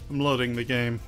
I'm loading the game.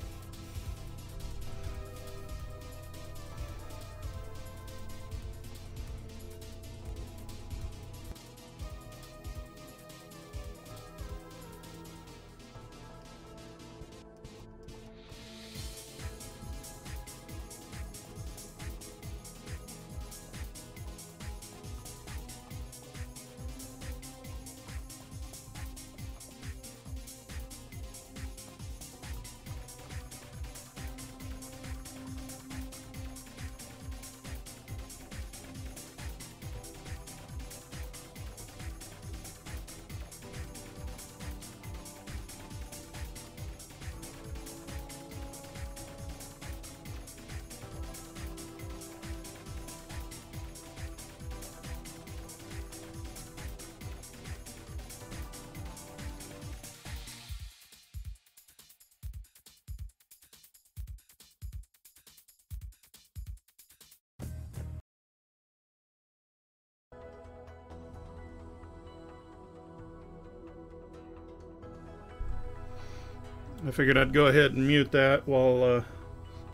I figured I'd go ahead and mute that while,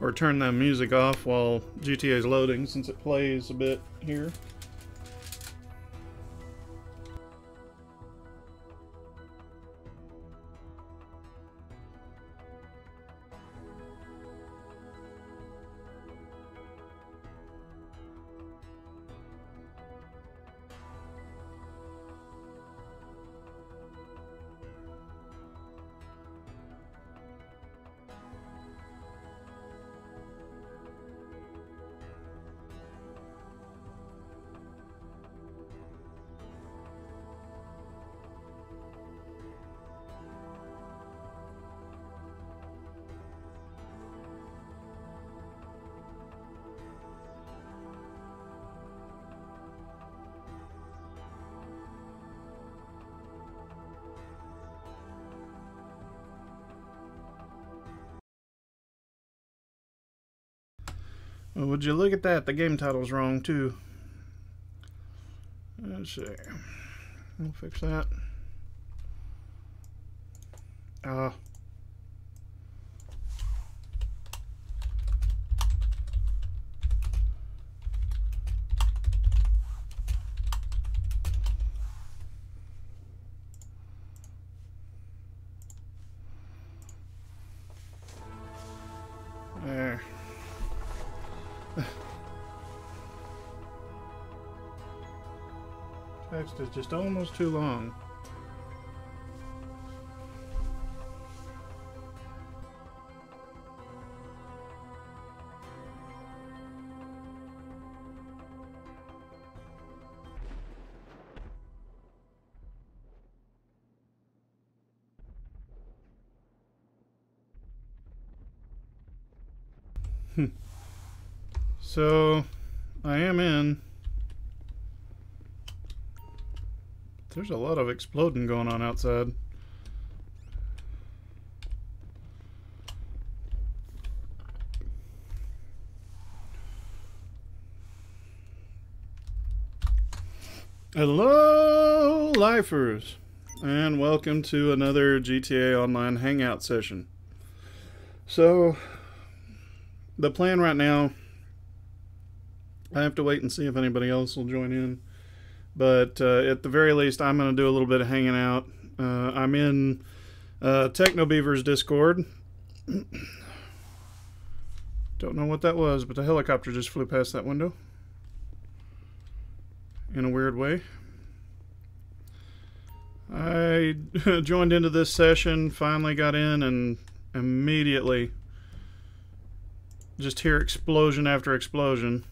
or turn that music off while GTA is loading, since it plays a bit here. Well, would you look at that? The game title's wrong too. Let's see. We'll fix that. There. Text is just almost too long. So, I am in. There's a lot of exploding going on outside. Hello, lifers, and welcome to another GTA Online Hangout session. So, the plan right now, I have to wait and see if anybody else will join in. But at the very least, I'm going to do a little bit of hanging out. I'm in TechnoBeaver's Discord. Don't know what that was, but the helicopter just flew past that window. In a weird way. I joined into this session, finally got in, and immediately just hear explosion after explosion.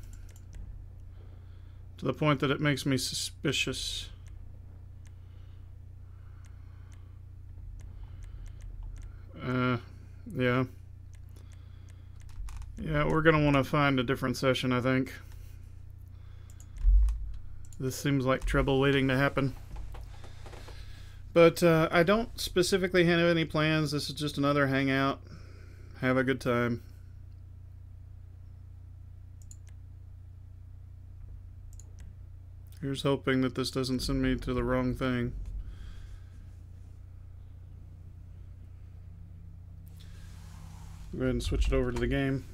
To the point that it makes me suspicious. Yeah. Yeah, we're gonna want to find a different session, I think. This seems like trouble waiting to happen. But I don't specifically have any plans. This is just another hangout. Have a good time. Here's hoping that this doesn't send me to the wrong thing. Go ahead and switch it over to the game.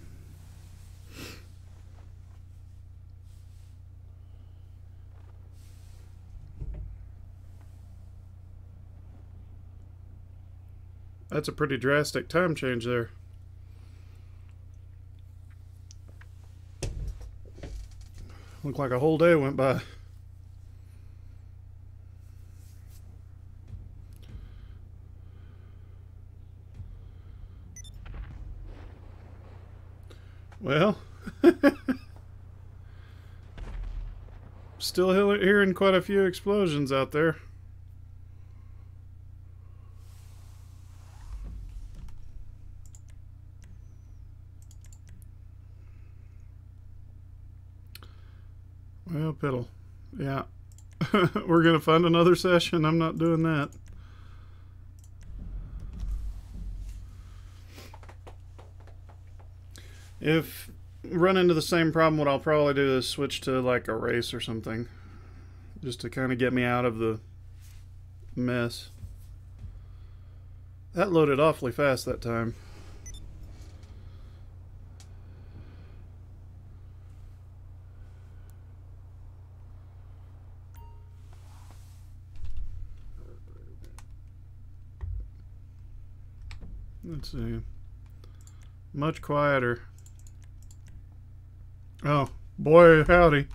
That's a pretty drastic time change there. Looked like a whole day went by. Well, still hearing quite a few explosions out there. Well, piddle. Yeah. We're going to find another session. I'm not doing that. If run into the same problem, what I'll probably do is switch to like a race or something. Just to kind of get me out of the mess. That loaded awfully fast that time. Let's see. Much quieter. Oh, boy, howdy.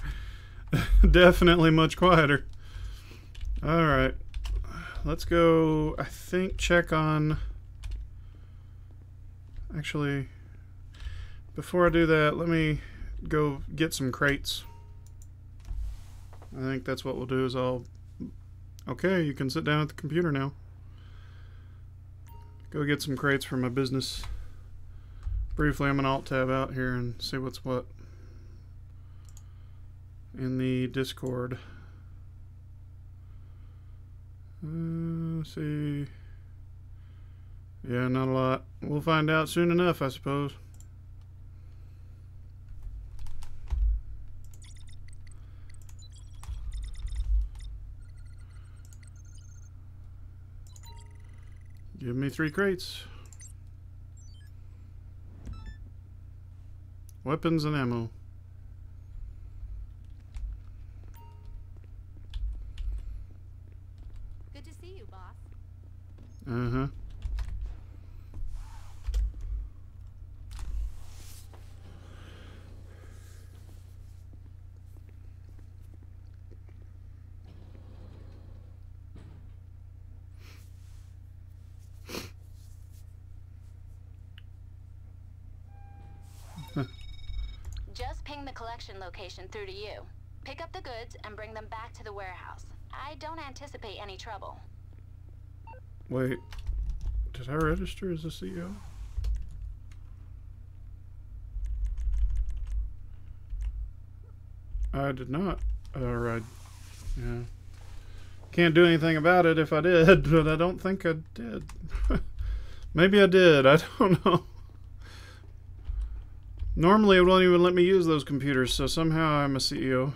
Definitely much quieter. Alright. Let's go, I think, check on... Actually, before I do that, let me go get some crates. I think that's what we'll do is I'll... Okay, you can sit down at the computer now. Go get some crates for my business. Briefly, I'm going to alt-tab out here and see what's what in the Discord. Let's see. Yeah, not a lot. We'll find out soon enough, I suppose. Give me 3 crates. Weapons and ammo. Good to see you, boss. Uh-huh. Just ping the collection location through to you. Pick up the goods and bring them back to the warehouse. I don't anticipate any trouble. Wait. Did I register as a CEO? I did not. Alright. Yeah. Can't do anything about it if I did, but I don't think I did. Maybe I did. I don't know. Normally, it won't even let me use those computers, so somehow I'm a CEO.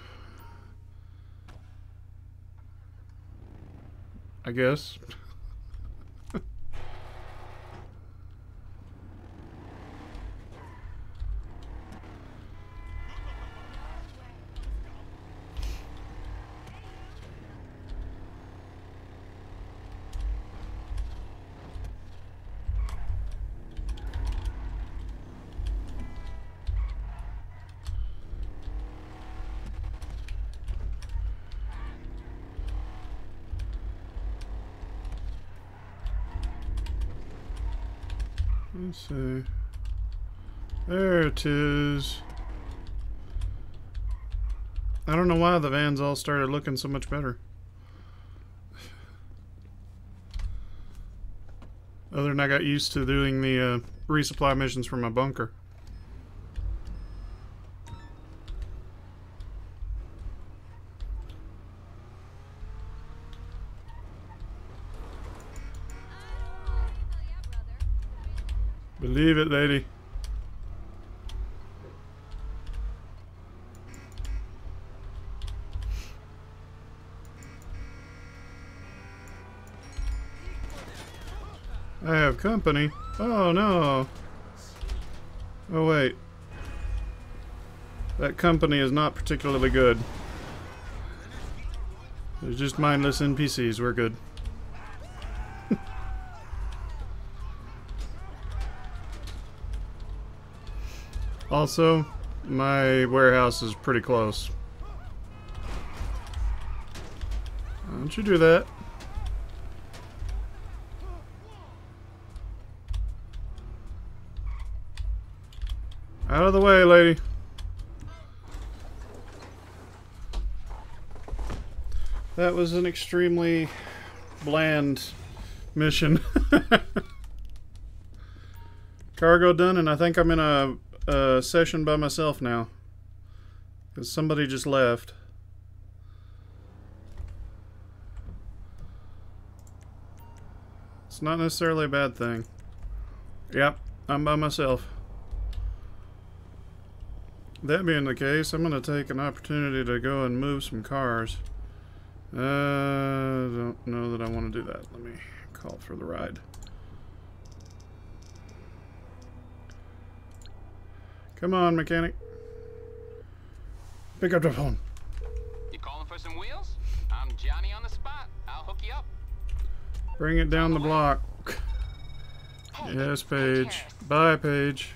I guess. Let's see. There it is. I don't know why the vans all started looking so much better. Other than I got used to doing the resupply missions from my bunker. Believe it, lady. I have company. Oh no. Oh wait. That company is not particularly good. They're just mindless NPCs. We're good. Also, my warehouse is pretty close. Don't you do that. Out of the way, lady. That was an extremely bland mission. Cargo done, and I think I'm in a session by myself now. Because somebody just left. It's not necessarily a bad thing. Yep, I'm by myself. That being the case, I'm going to take an opportunity to go and move some cars. Don't know that I want to do that. Let me call for the ride. Come on, mechanic. Pick up the phone. You calling for some wheels? I'm Johnny on the spot. I'll hook you up. Bring it down the block. Hey, Yes, Paige Paige. Harris. Bye, Paige.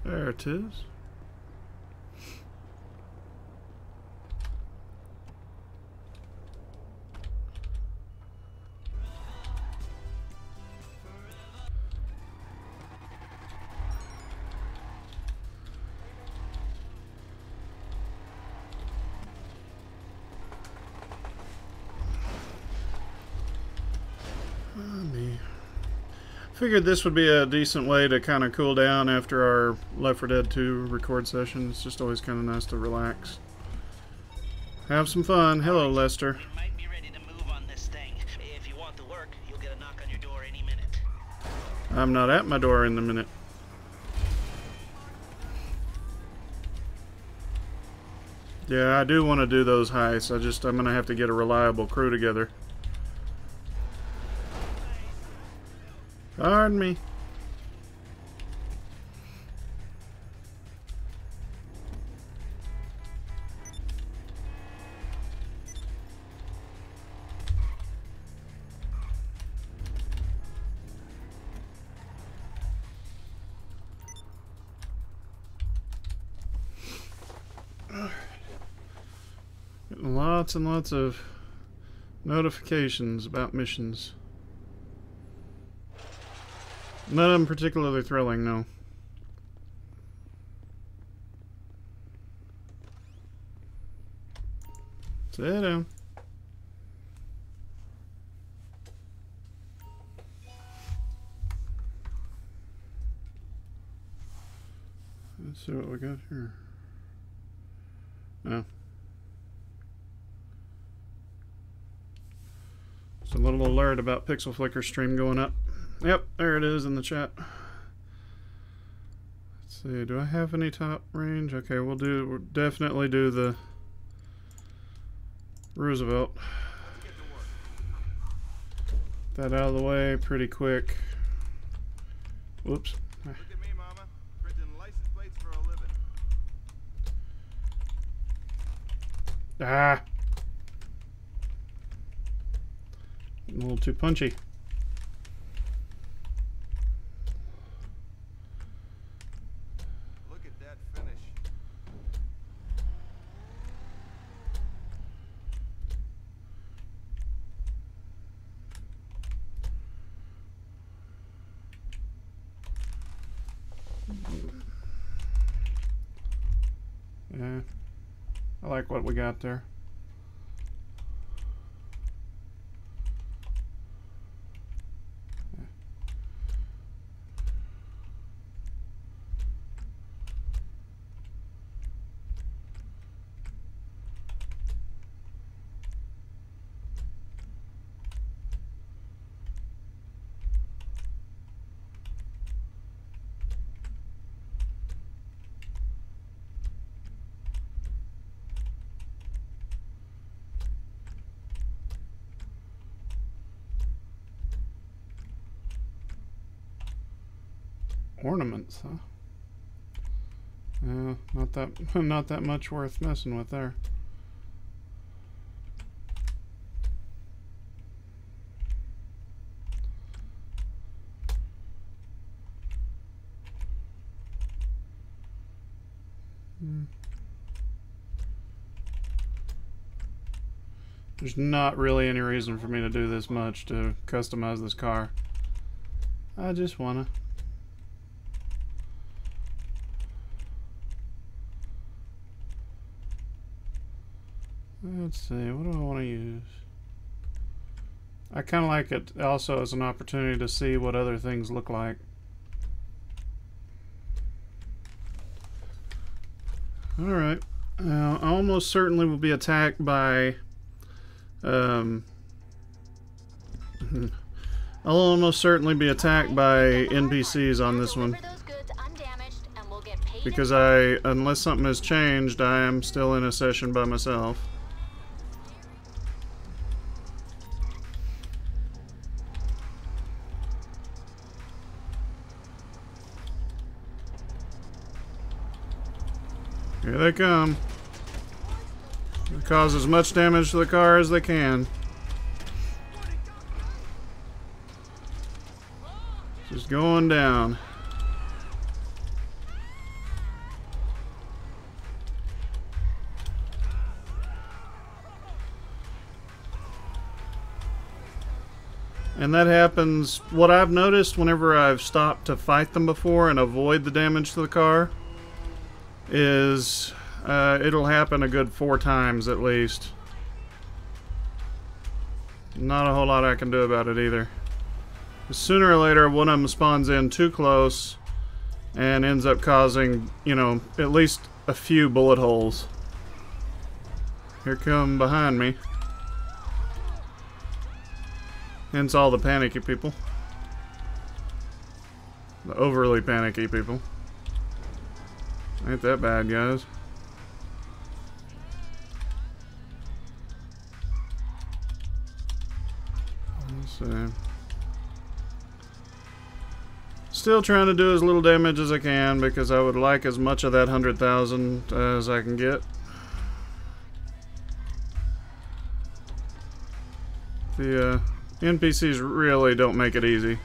There it is. Figured this would be a decent way to kind of cool down after our Left 4 Dead 2 record session. It's just always kind of nice to relax. Have some fun. Hello, Lester. We might be ready to move on this thing. If you want to work, you'll get a knock on your door any minute. I'm not at my door in a minute. Yeah, I do want to do those heists. I'm going to have to get a reliable crew together. Pardon me. Getting lots and lots of notifications about missions. None of them particularly thrilling, no. Sit down. Let's see what we got here. Oh. Just a little alert about Pixel Flicker stream going up. Yep, there it is in the chat. Let's see, do I have any top range? Okay, we'll definitely do the Roosevelt. That out of the way pretty quick. Whoops. Look at me, Mama. Printing license plates for a living. Ah! Getting a little too punchy. Look at that finish. Yeah. I like what we got there. Ornaments, huh? Yeah, not that much worth messing with there. There's not really any reason for me to do this much to customize this car. I just wanna. Let's see, what do I want to use? I kind of like it also as an opportunity to see what other things look like. Alright, I almost certainly will be attacked by I'll almost certainly be attacked by NPCs on this one, because unless something has changed, I am still in a session by myself. Here they come. They cause as much damage to the car as they can. Just going down. And that happens, what I've noticed whenever I've stopped to fight them before and avoid the damage to the car, is it'll happen a good 4 times at least. Not a whole lot I can do about it either. Sooner or later, one of them spawns in too close and ends up causing, you know, at least a few bullet holes. Here come behind me. Hence all the panicky people. The overly panicky people. Ain't that bad, guys. Let's see. Still trying to do as little damage as I can because I would like as much of that 100,000 as I can get. The NPCs really don't make it easy.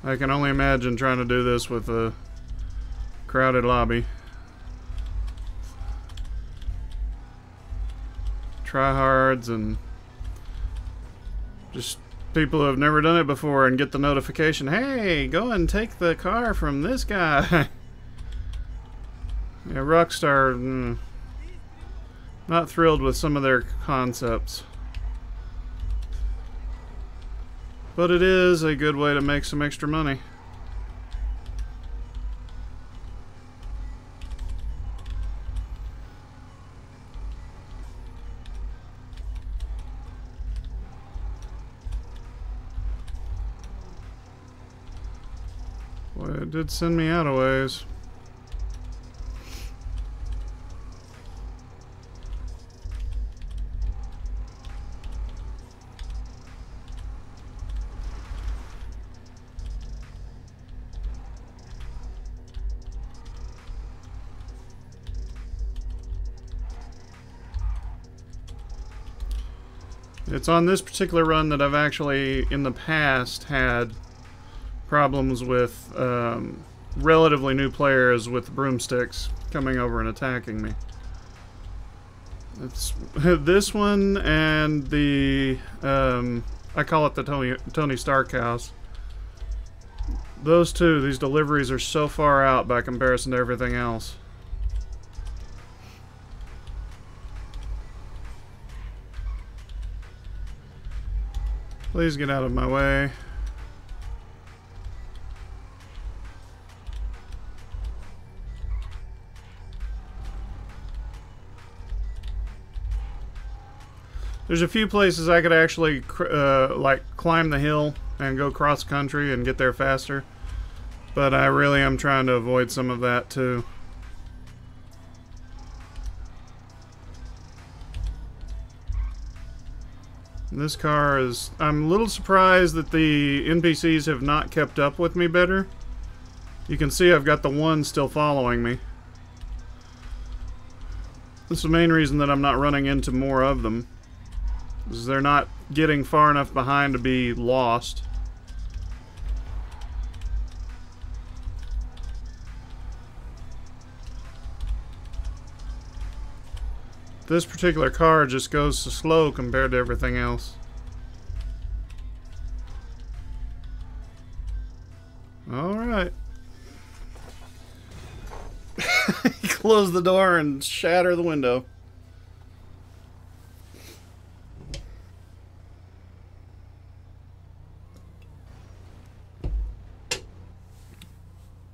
I can only imagine trying to do this with a crowded lobby. Tryhards and just people who have never done it before and get the notification, hey, go and take the car from this guy. Yeah, Rockstar, not thrilled with some of their concepts. But it is a good way to make some extra money. Boy, it did send me out a ways. It's on this particular run that I've actually, in the past, had problems with relatively new players with broomsticks coming over and attacking me. It's this one and the, I call it the Tony Stark house. Those two, these deliveries are so far out by comparison to everything else. Please get out of my way. There's a few places I could actually like climb the hill and go cross country and get there faster, but I really am trying to avoid some of that too. This car is... I'm a little surprised that the NPCs have not kept up with me better. You can see I've got the one still following me. That's the main reason that I'm not running into more of them. Is they're not getting far enough behind to be lost. This particular car just goes so slow compared to everything else. Alright. Close the door and shatter the window.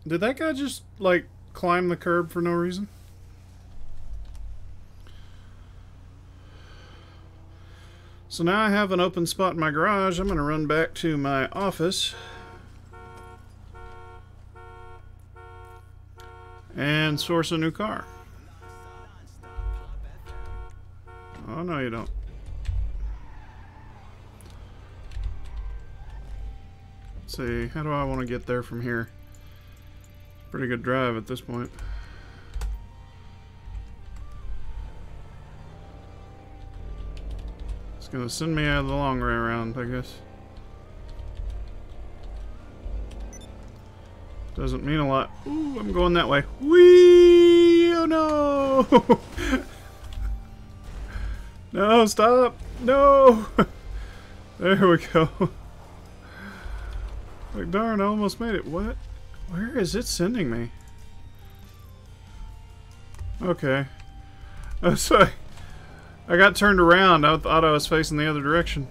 Did that guy just, like, climb the curb for no reason? So now I have an open spot in my garage. I'm going to run back to my office and source a new car. Oh, no you don't. Let's see, how do I want to get there from here? Pretty good drive at this point. It's gonna send me out of the long way around, I guess. Doesn't mean a lot. Ooh, I'm going that way. Whee! Oh no! No, stop! No! There we go. Like, darn, I almost made it. What? Where is it sending me? Okay. Oh, sorry. I got turned around. I thought I was facing the other direction.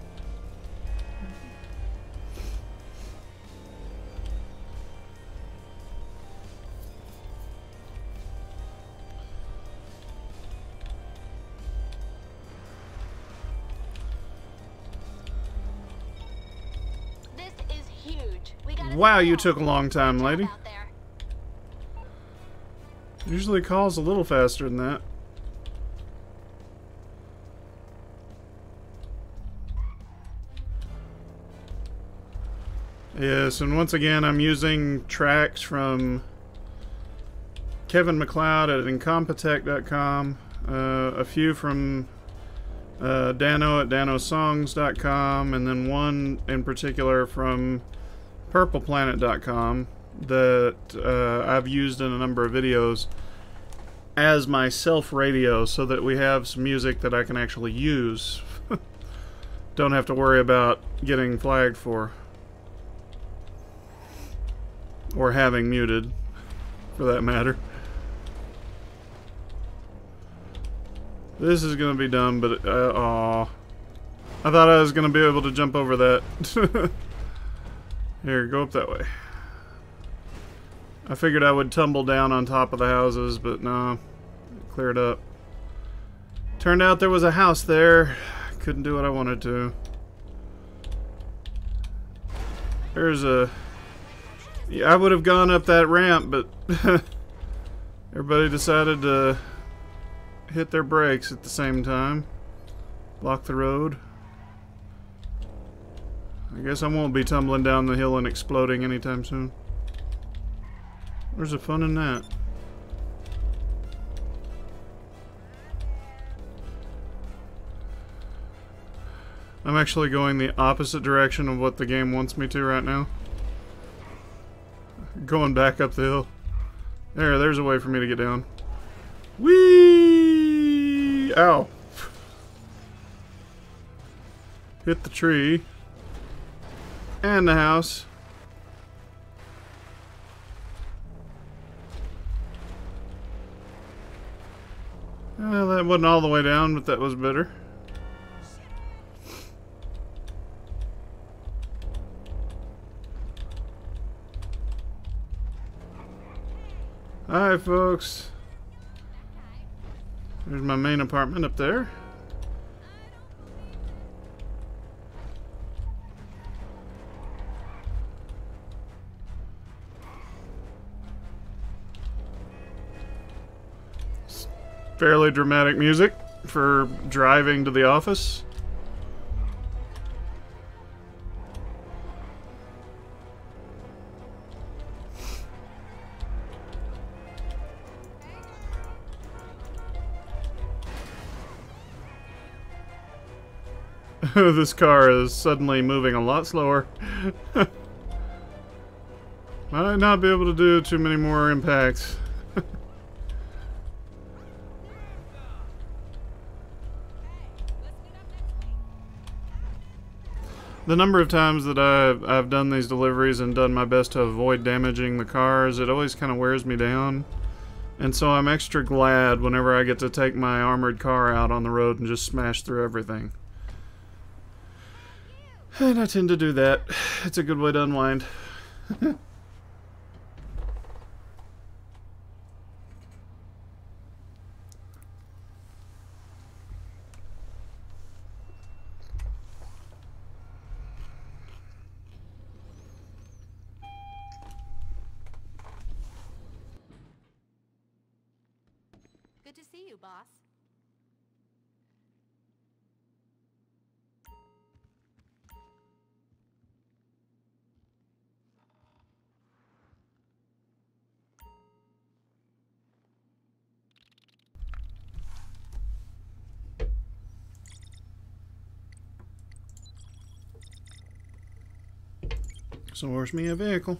This is huge. We gotta Wow, you go. took a long time, lady. Out there. Usually calls a little faster than that. Yes, and once again, I'm using tracks from Kevin MacLeod at Incompetech.com, a few from Dano at danosongs.com, and then one in particular from PurplePlanet.com that I've used in a number of videos as my self-radio so that we have some music that I can actually use. Don't have to worry about getting flagged for. Or having muted, for that matter. This is gonna be dumb, but aw. I thought I was gonna be able to jump over that. Here, go up that way. I figured I would tumble down on top of the houses, but no. It cleared up. Turned out there was a house there. Couldn't do what I wanted to. There's a... Yeah, I would have gone up that ramp, but everybody decided to hit their brakes at the same time. Block the road. I guess I won't be tumbling down the hill and exploding anytime soon. Where's the fun in that? I'm actually going the opposite direction of what the game wants me to right now. Going back up the hill. There's a way for me to get down. Whee! Ow. Hit the tree. And the house. Well, that wasn't all the way down, but that was better. Hi, folks. There's my main apartment up there. It's fairly dramatic music for driving to the office. This car is suddenly moving a lot slower. Might not be able to do too many more impacts. The number of times that I've done these deliveries and done my best to avoid damaging the cars, it always kind of wears me down. And so I'm extra glad whenever I get to take my armored car out on the road and just smash through everything. And I tend to do that. It's a good way to unwind. Good to see you, boss. Source me a vehicle.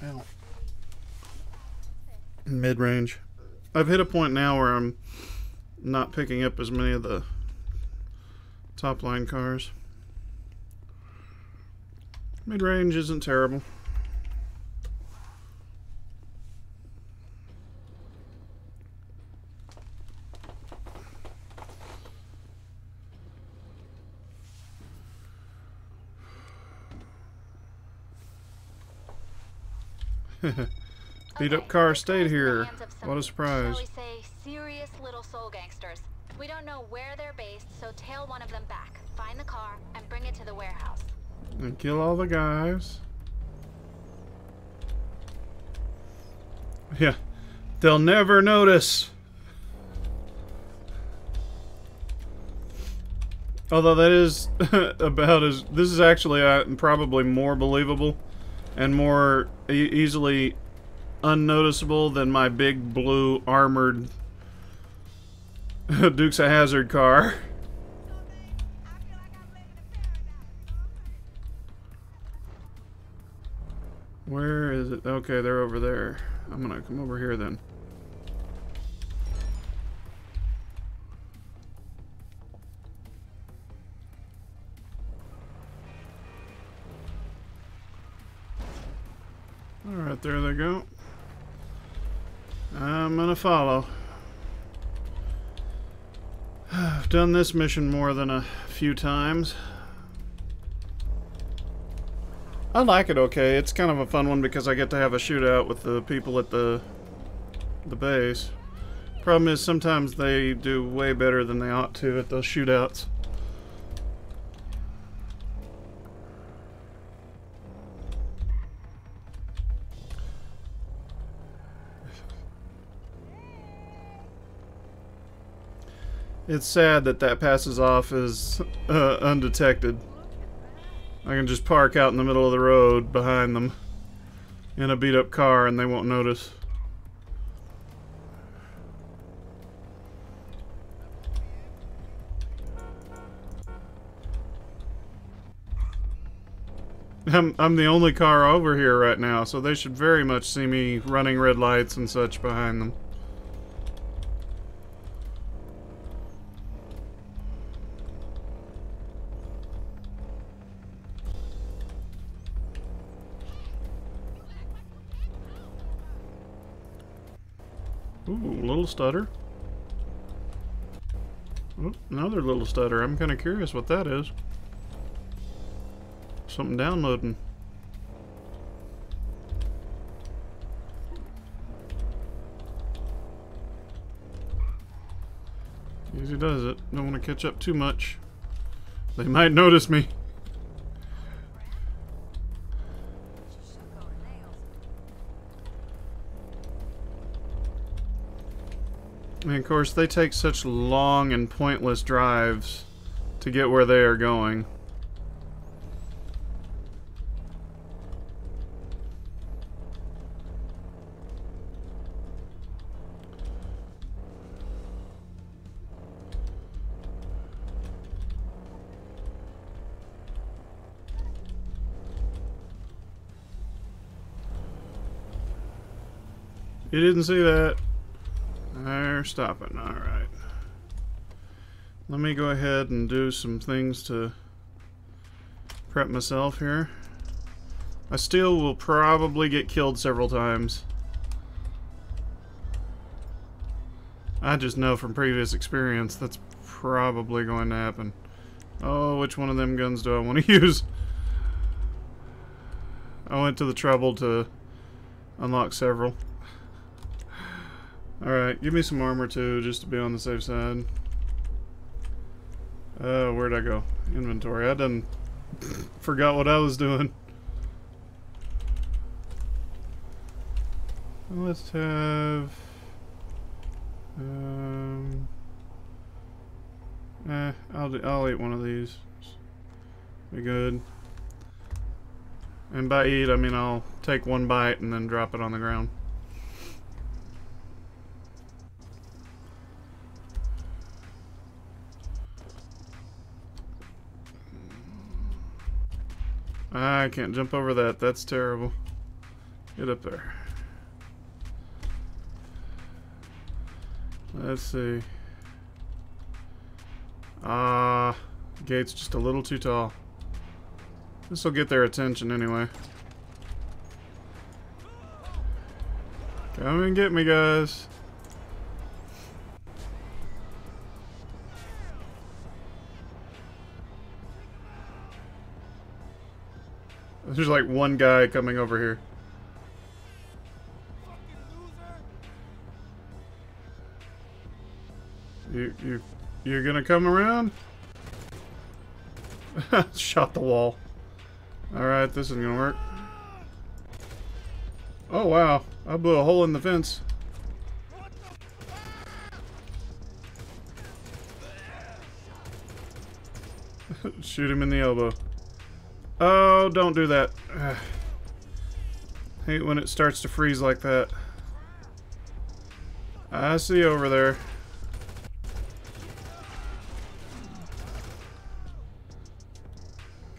Ow. Mid-range. I've hit a point now where I'm not picking up as many of the top line cars. Mid-range isn't terrible. Beat up car stayed here. What a surprise. Shall we say serious little soul gangsters? We don't know where they're based, so tail one of them back. Find the car and bring it to the warehouse. And kill all the guys. Yeah. They'll never notice. Although that is about as... This is actually probably more believable and more easily unnoticeable than my big blue armored Dukes of Hazzard car. Where is it? Okay, they're over there. I'm gonna come over here then. Alright, there they go. I'm gonna follow. I've done this mission more than a few times. I like it okay. It's kind of a fun one because I get to have a shootout with the people at the base. Problem is sometimes they do way better than they ought to at those shootouts. It's sad that that passes off as undetected. I can just park out in the middle of the road behind them in a beat up car and they won't notice. I'm the only car over here right now, so they should very much see me running red lights and such behind them. Ooh, little stutter. Oh, another little stutter. I'm kind of curious what that is. Something downloading. Easy does it. Don't want to catch up too much. They might notice me. And of course, they take such long and pointless drives to get where they are going. You didn't see that. They're stopping. Alright. Let me go ahead and do some things to prep myself here. I still will probably get killed several times. I just know from previous experience that's probably going to happen. Oh, which one of them guns do I want to use? I went to the trouble to unlock several. Alright, give me some armor too, just to be on the safe side. Where'd I go? Inventory. I done forgot what I was doing. Let's have... I'll eat one of these. Be good. And by eat, I mean I'll take one bite and then drop it on the ground. I can't jump over that. That's terrible. Get up there. Let's see. Gate's just a little too tall. This will get their attention anyway. Come and get me, guys. There's like one guy coming over here. You're gonna come around? Shot the wall. Alright, this isn't gonna work. Oh wow, I blew a hole in the fence. Shoot him in the elbow. Oh, don't do that. Hate when it starts to freeze like that. I see you over there.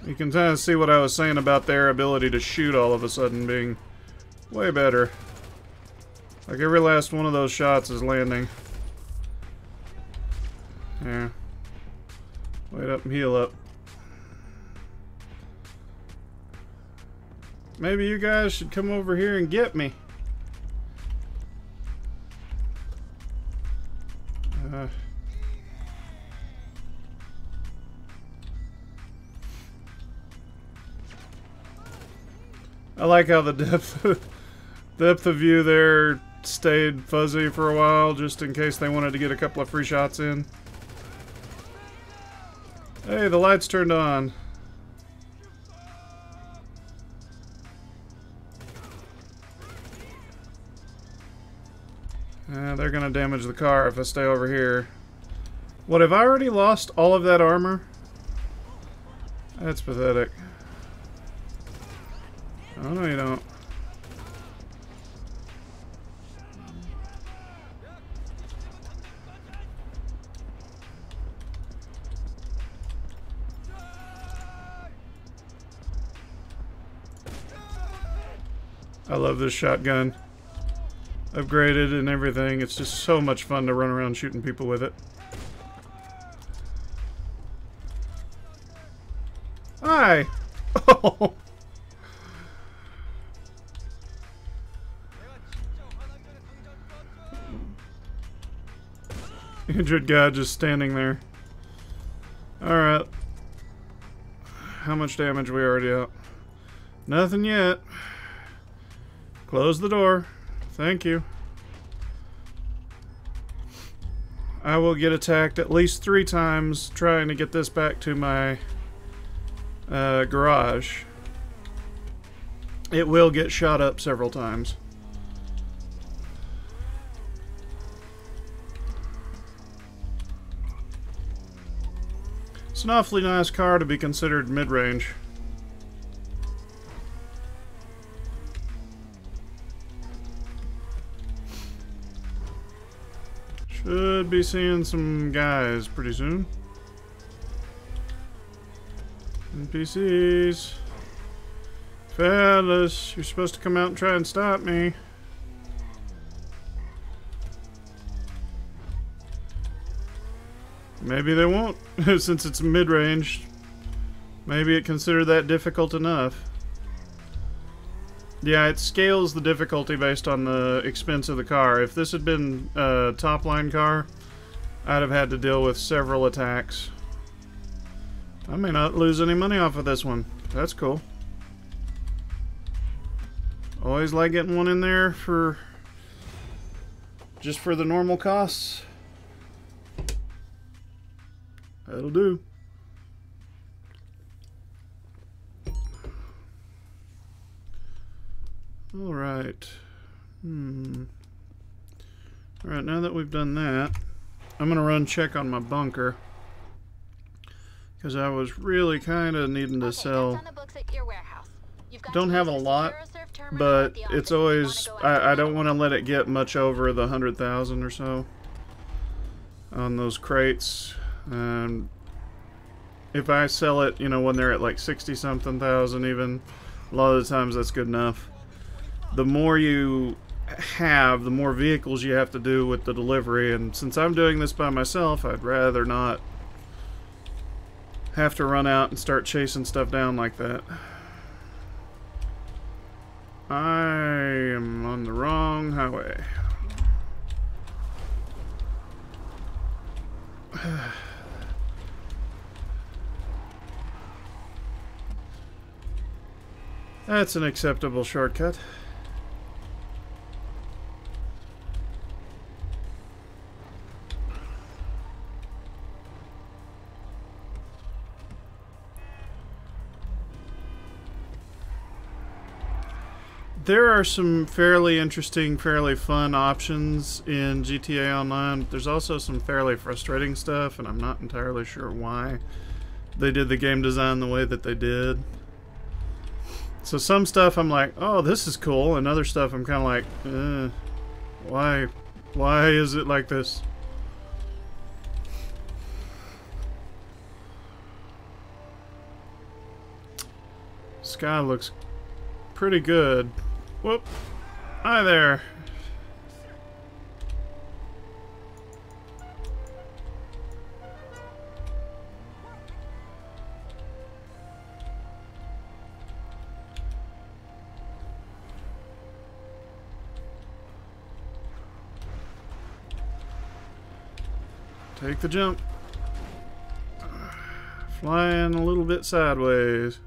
You can kind of see what I was saying about their ability to shoot all of a sudden being way better. Like every last one of those shots is landing. Yeah. Wait up and heal up. Maybe you guys should come over here and get me. I like how the depth of view there stayed fuzzy for a while, just in case they wanted to get a couple of free shots in. Hey, the lights turned on. They're gonna damage the car if I stay over here. What, have I already lost all of that armor? That's pathetic. Oh, no you don't. I love this shotgun. Upgraded and everything. It's just so much fun to run around shooting people with it. Hi! Oh! Injured guy just standing there. Alright. How much damage are we already out? Nothing yet. Close the door. Thank you. I will get attacked at least 3 times trying to get this back to my garage. It will get shot up several times. It's an awfully nice car to be considered mid-range. Should be seeing some guys pretty soon. NPCs. Fellas, you're supposed to come out and try and stop me. Maybe they won't, since it's mid-range. Maybe it considered that difficult enough. Yeah, it scales the difficulty based on the expense of the car. If this had been a top-line car, I'd have had to deal with several attacks. I may not lose any money off of this one. That's cool. Always like getting one in there for just for the normal costs. That'll do. Alright. Alright, now that we've done that, I'm going to run check on my bunker. Because I was really kind of needing to sell. That's on the books at your warehouse. You've got Don't to have a use the lot, Securoserve terminal but at the office it's if you wanna always, go after I don't money. want to let it get much over the 100,000 or so on those crates. And if I sell it, you know, when they're at like 60-something thousand even, a lot of the times that's good enough. The more you have, the more vehicles you have to do with the delivery, and since I'm doing this by myself, I'd rather not have to run out and start chasing stuff down like that. I am on the wrong highway. That's an acceptable shortcut. There are some fairly interesting, fairly fun options in GTA Online. There's also some fairly frustrating stuff, and I'm not entirely sure why they did the game design the way that they did. So some stuff I'm like, oh, this is cool, and other stuff I'm kind of like, why is it like this? Sky looks pretty good. Whoop. Hi there. Take the jump. Flying a little bit sideways.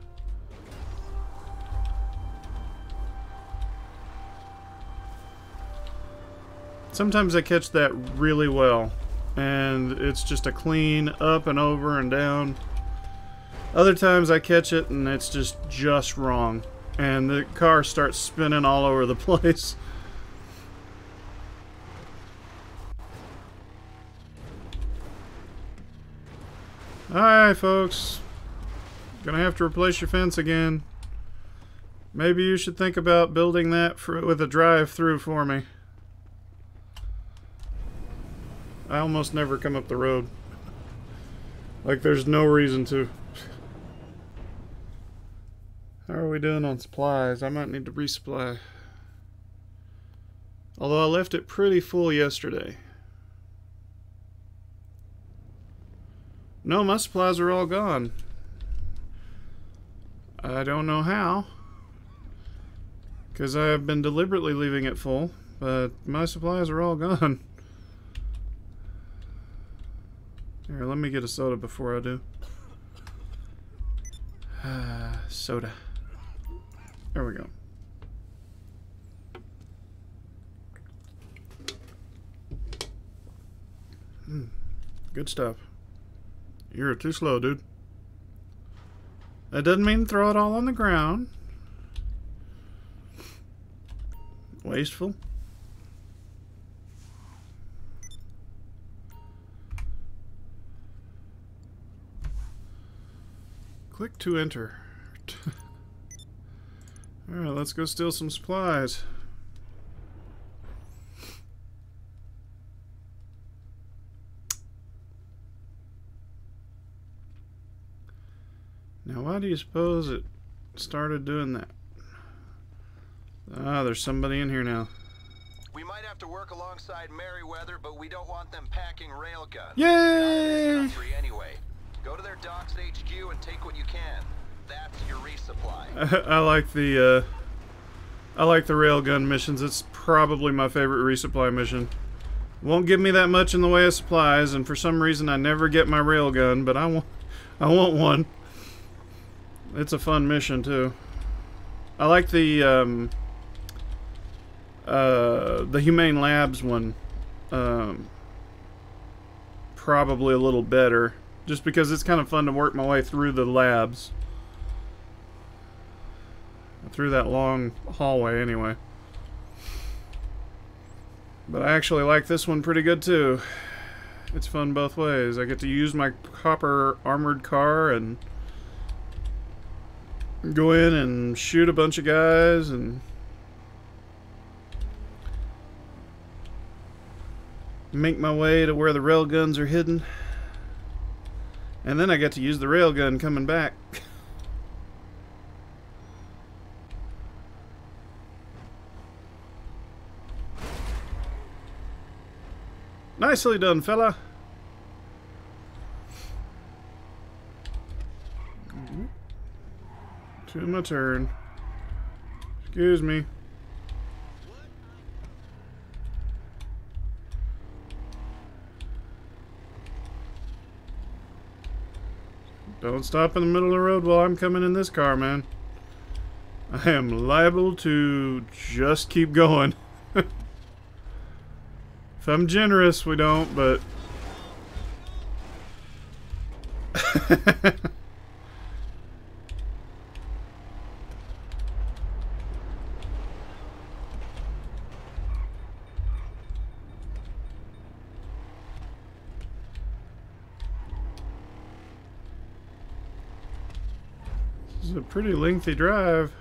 Sometimes I catch that really well, and it's just a clean up and over and down. Other times I catch it and it's just wrong, and the car starts spinning all over the place. Hi folks, gonna have to replace your fence again. Maybe you should think about building that with a drive-through for me. I almost never come up the road. Like there's no reason to. How are we doing on supplies? I might need to resupply. Although I left it pretty full yesterday. No, my supplies are all gone. I don't know how. Because I have been deliberately leaving it full. But my supplies are all gone. Here, let me get a soda before I do. Soda. There we go. Good stuff. You're too slow, dude. That doesn't mean throw it all on the ground. Wasteful. Click to enter. Alright, let's go steal some supplies. Now, why do you suppose it started doing that? Ah, there's somebody in here now. We might have to work alongside Merryweather, but we don't want them packing railguns. Yay! Free anyway. Go to their docks HQ and take what you can. That's your resupply. I like the railgun missions. It's probably my favorite resupply mission. Won't give me that much in the way of supplies, and for some reason I never get my railgun, but I want one. It's a fun mission too. I like the Humane Labs one probably a little better, just because it's kind of fun to work my way through the labs. Through that long hallway anyway. But I actually like this one pretty good too. It's fun both ways. I get to use my copper armored car and go in and shoot a bunch of guys and make my way to where the railguns are hidden. And then I get to use the railgun coming back. Nicely done, fella. To my turn. Excuse me. Don't stop in the middle of the road while I'm coming in this car, man. I am liable to just keep going. If I'm generous, we don't, but... This is a pretty lengthy drive.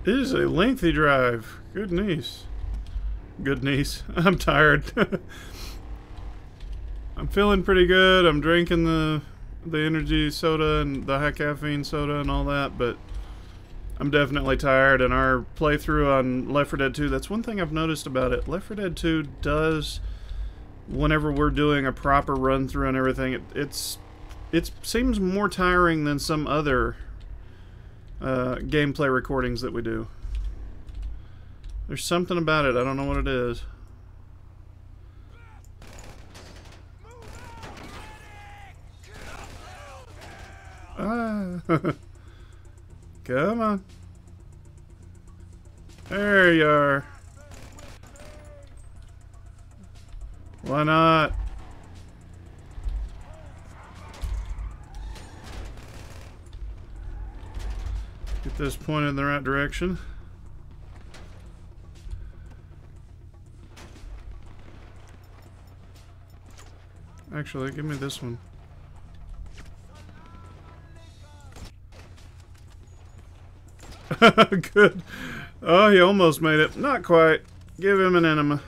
It is a lengthy drive. Good niece. Good niece. I'm tired. I'm feeling pretty good. I'm drinking the energy soda and the high caffeine soda and all that, but I'm definitely tired. And our playthrough on Left 4 Dead 2, that's one thing I've noticed about it. Left 4 Dead 2 does, whenever we're doing a proper run through and everything, it seems more tiring than some other gameplay recordings that we do. There's something about it. I don't know what it is. Ah. Come on. There you are. Why not? Get this pointed in the right direction. Actually, give me this one. Good. Oh, he almost made it. Not quite. Give him an enema.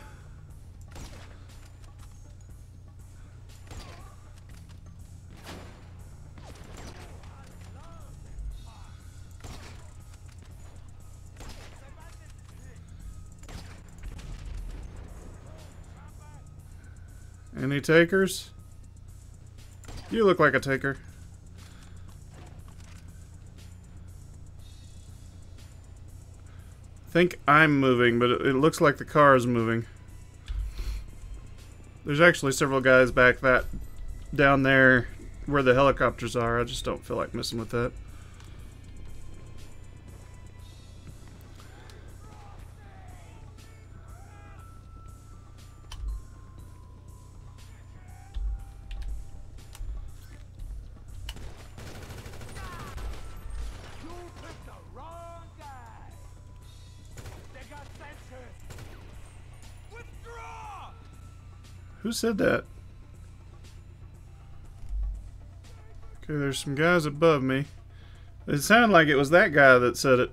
Any takers? You look like a taker. I think I'm moving, but it looks like the car is moving. There's actually several guys back down there where the helicopters are. I just don't feel like messing with that. Who said that? Okay, there's some guys above me. It sounded like it was that guy that said it.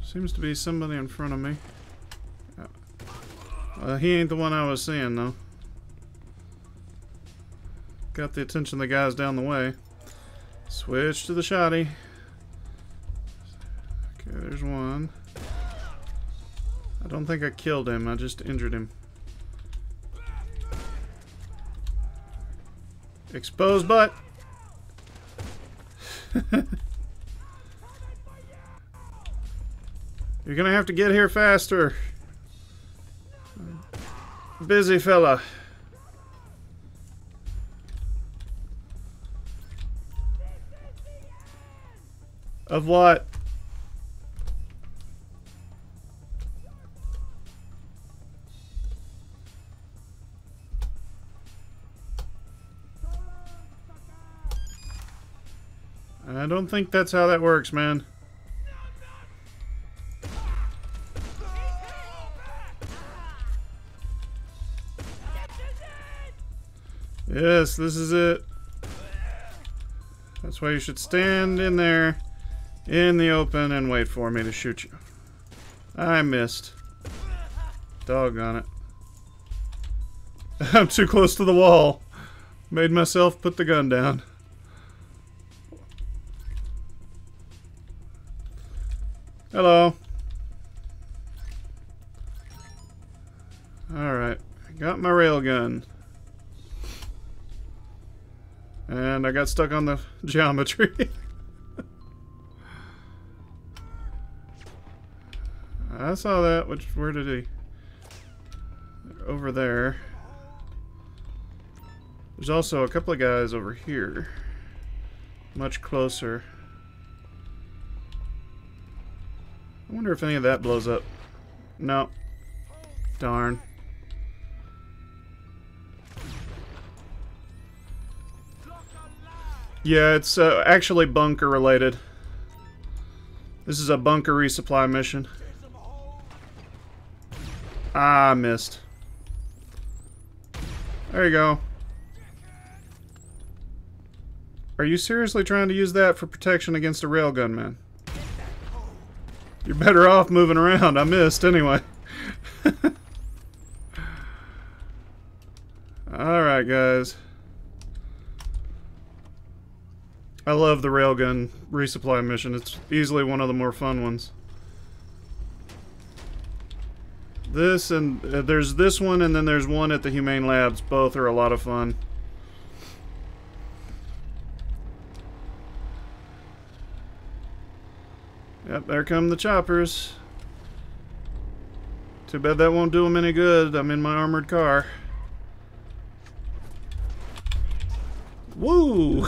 Seems to be somebody in front of me. He ain't the one I was seeing, though. Got the attention of the guys down the way. Switch to the shotty. Okay, there's one. I don't think I killed him, I just injured him. Exposed butt! You're gonna have to get here faster. Busy fella. Of what? I don't think that's how that works, man. Yes, this is it. That's why you should stand in there in the open and wait for me to shoot you. I missed. Doggone it. I'm too close to the wall. Made myself put the gun down. Hello. Alright. Got my railgun. And I got stuck on the geometry. I saw that. Where did he? Over there. There's also a couple of guys over here. Much closer. I wonder if any of that blows up. No. Darn. Yeah, it's actually bunker related. This is a bunker resupply mission. Ah, missed. There you go. Are you seriously trying to use that for protection against a railgun, man? You're better off moving around. I missed anyway. Alright, guys. I love the railgun resupply mission. It's easily one of the more fun ones. This and there's this one, and then there's one at the Humane Labs. Both are a lot of fun. Yep, there come the choppers. Too bad that won't do them any good. I'm in my armored car. Woo!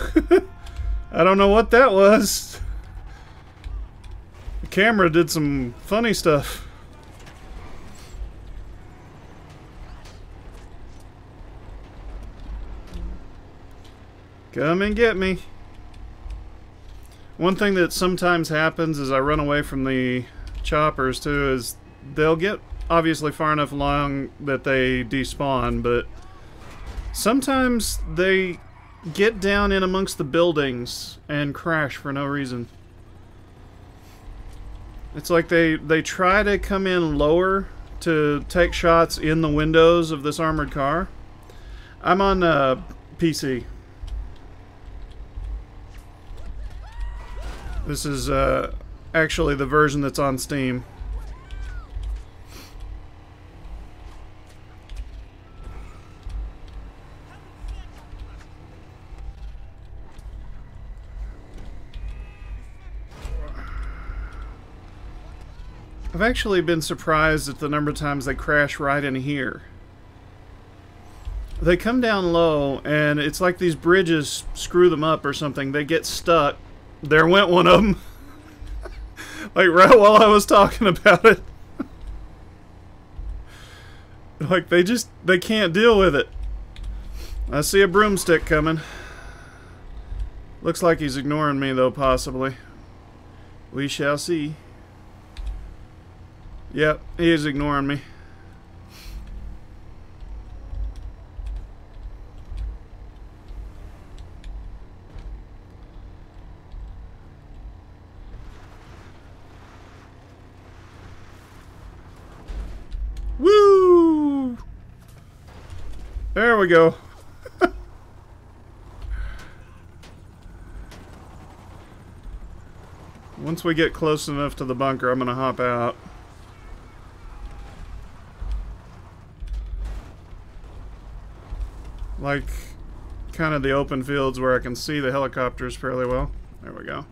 I don't know what that was. The camera did some funny stuff. Come and get me. One thing that sometimes happens is I run away from the choppers too, is they'll get obviously far enough along that they despawn, but sometimes they get down in amongst the buildings and crash for no reason. It's like they try to come in lower to take shots in the windows of this armored car. I'm on PC. This is actually the version that's on Steam. I've actually been surprised at the number of times they crash right in here. They come down low, and it's like these bridges screw them up or something. They get stuck. There went one of them. Like right while I was talking about it. Like they can't deal with it. I see a broomstick coming. Looks like he's ignoring me though, possibly. We shall see. Yep, he is ignoring me. There we go. Once we get close enough to the bunker, I'm gonna hop out. Like, kind of the open fields where I can see the helicopters fairly well. There we go.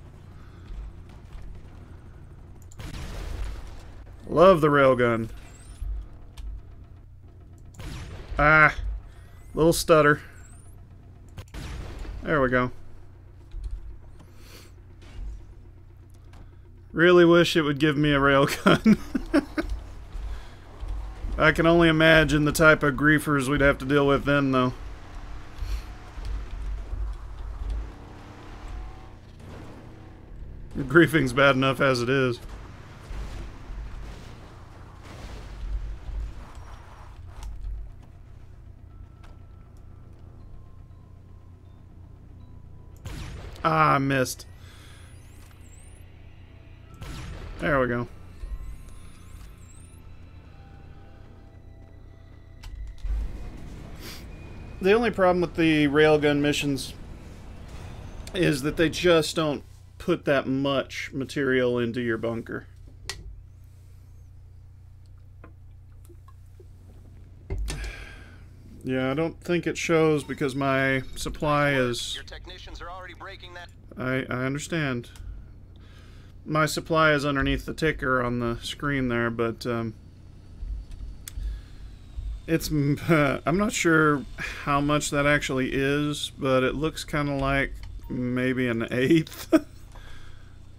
Love the railgun. Ah, little stutter. There we go. Really wish it would give me a railgun. I can only imagine the type of griefers we'd have to deal with then, though. Griefing's bad enough as it is. Ah, I missed. There we go. The only problem with the railgun missions is that they just don't put that much material into your bunker. Yeah, I don't think it shows because my supply is... Your technicians are already breaking that. I understand. My supply is underneath the ticker on the screen there, but it's... I'm not sure how much that actually is, but it looks kind of like maybe an eighth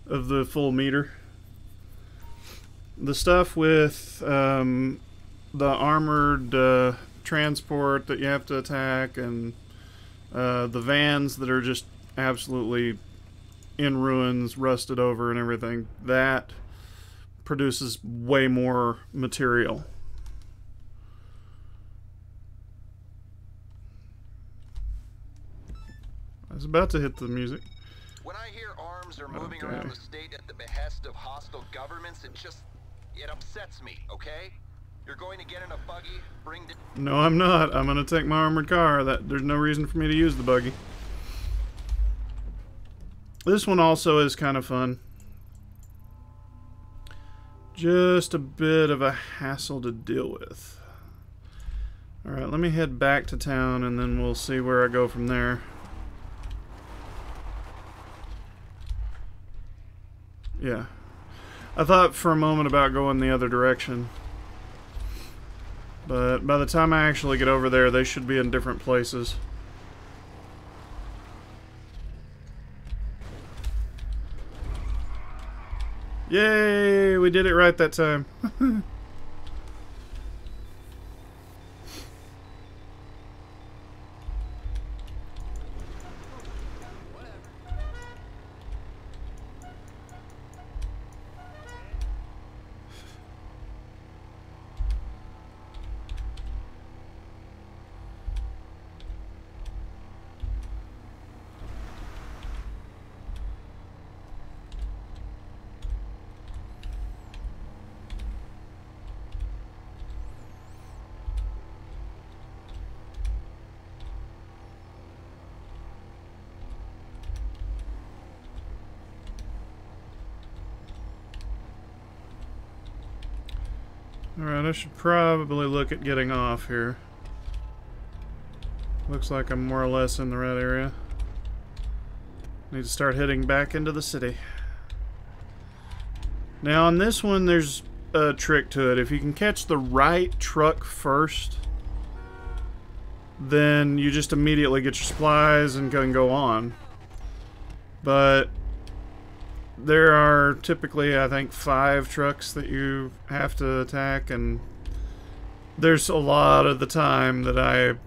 of the full meter. The stuff with the armored transport that you have to attack and the vans that are just absolutely in ruins, rusted over and everything, that produces way more material. I was about to hit the music. When I hear arms are moving around the state at the behest of hostile governments, it upsets me, okay? You're going to get in a buggy, bring the... No, I'm not. I'm going to take my armored car. There's no reason for me to use the buggy. This one also is kind of fun. Just a bit of a hassle to deal with. Alright, let me head back to town and then we'll see where I go from there. Yeah. I thought for a moment about going the other direction. But by the time I actually get over there, they should be in different places. Yay! We did it right that time. Alright, I should probably look at getting off here. Looks like I'm more or less in the right area. Need to start heading back into the city. Now on this one there's a trick to it. If you can catch the right truck first, then you just immediately get your supplies and can go on. But there are typically, I think, 5 trucks that you have to attack, and there's a lot of the time that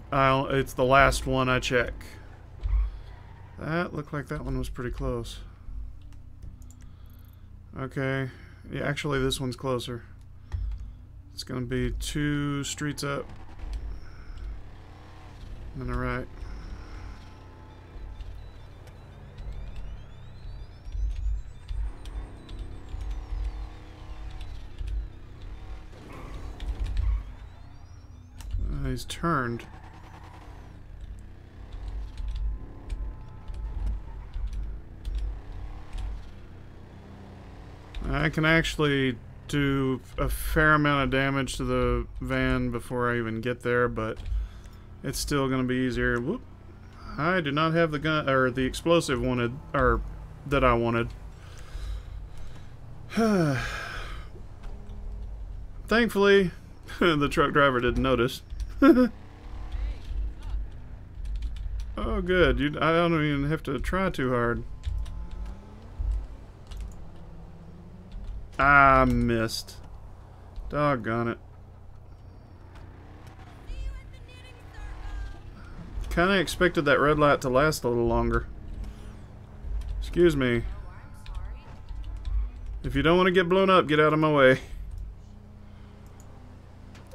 it's the last one I check. That looked like that one was pretty close. Okay, yeah, actually this one's closer. It's gonna be 2 streets up and the right. He's turned. I can actually do a fair amount of damage to the van before I even get there, but it's still going to be easier. Whoop. I do not have the gun or the explosive wanted or that I wanted. Thankfully, the truck driver didn't notice. Oh, good. I don't even have to try too hard. I missed. Doggone it. Kinda expected that red light to last a little longer. Excuse me. If you don't want to get blown up, get out of my way.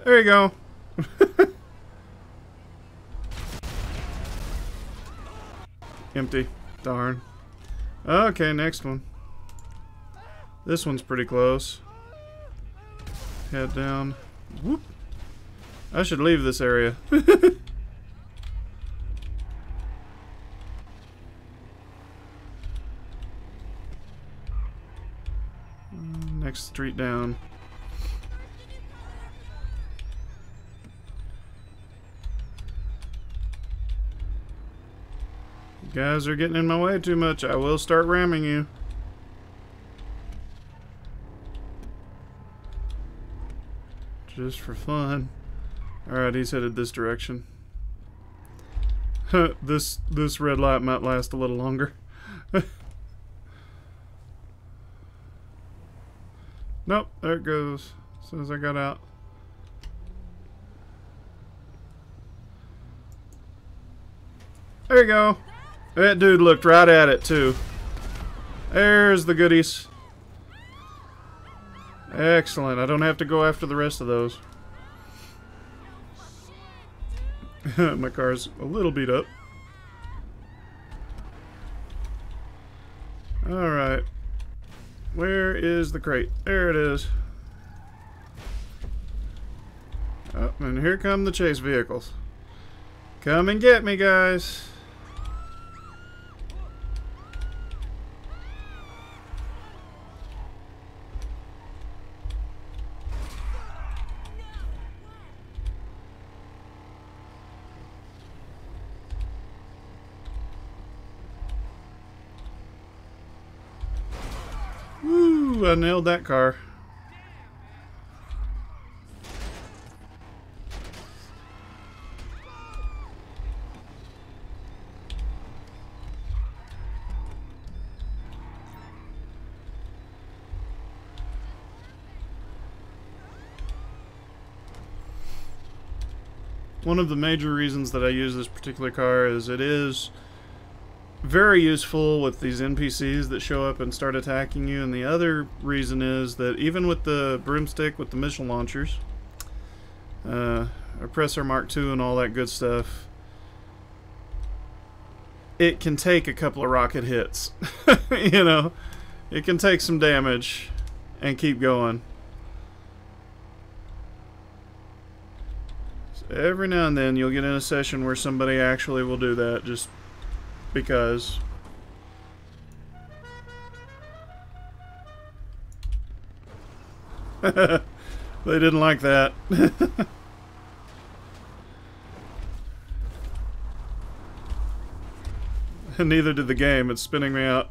There you go. Empty. Darn. Okay, next one. This one's pretty close. Head down. Whoop. I should leave this area. Next street down. You guys are getting in my way too much. I will start ramming you. Just for fun. Alright, he's headed this direction. This red light might last a little longer. Nope, there it goes. As soon as I got out. There you go. That dude looked right at it too. There's the goodies. Excellent. I don't have to go after the rest of those. My car's a little beat up. Alright. Where is the crate? There it is. Oh, and here come the chase vehicles. Come and get me, guys. Woo, I nailed that car. One of the major reasons that I use this particular car is it is very useful with these NPCs that show up and start attacking you, and the other reason is that even with the broomstick with the missile launchers, Oppressor Mark II and all that good stuff, it can take a couple of rocket hits. You know, it can take some damage and keep going. Every now and then you'll get in a session where somebody actually will do that just because. They didn't like that. Neither did the game. It's spinning me out.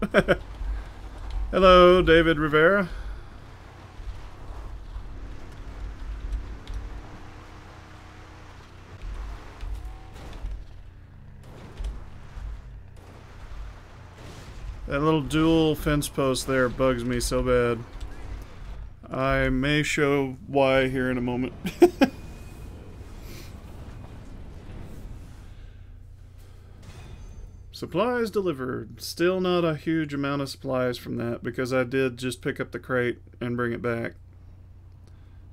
Hello, David Rivera. That little dual fence post there bugs me so bad. I may show why here in a moment. Supplies delivered. Still not a huge amount of supplies from that because I did just pick up the crate and bring it back.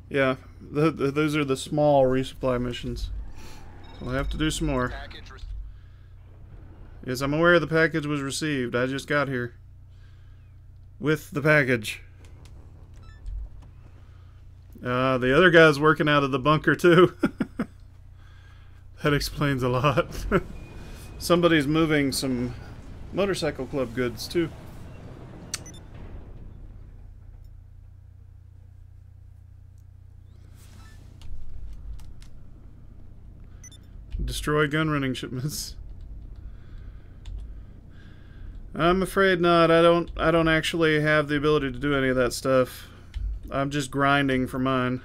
Yeah, those are the small resupply missions. So I'll have to do some more. Yes, I'm aware the package was received. I just got here with the package. The other guy's working out of the bunker too. That explains a lot. Somebody's moving some motorcycle club goods too. destroy gun running shipments. I'm afraid not. I don't actually have the ability to do any of that stuff. I'm just grinding for mine.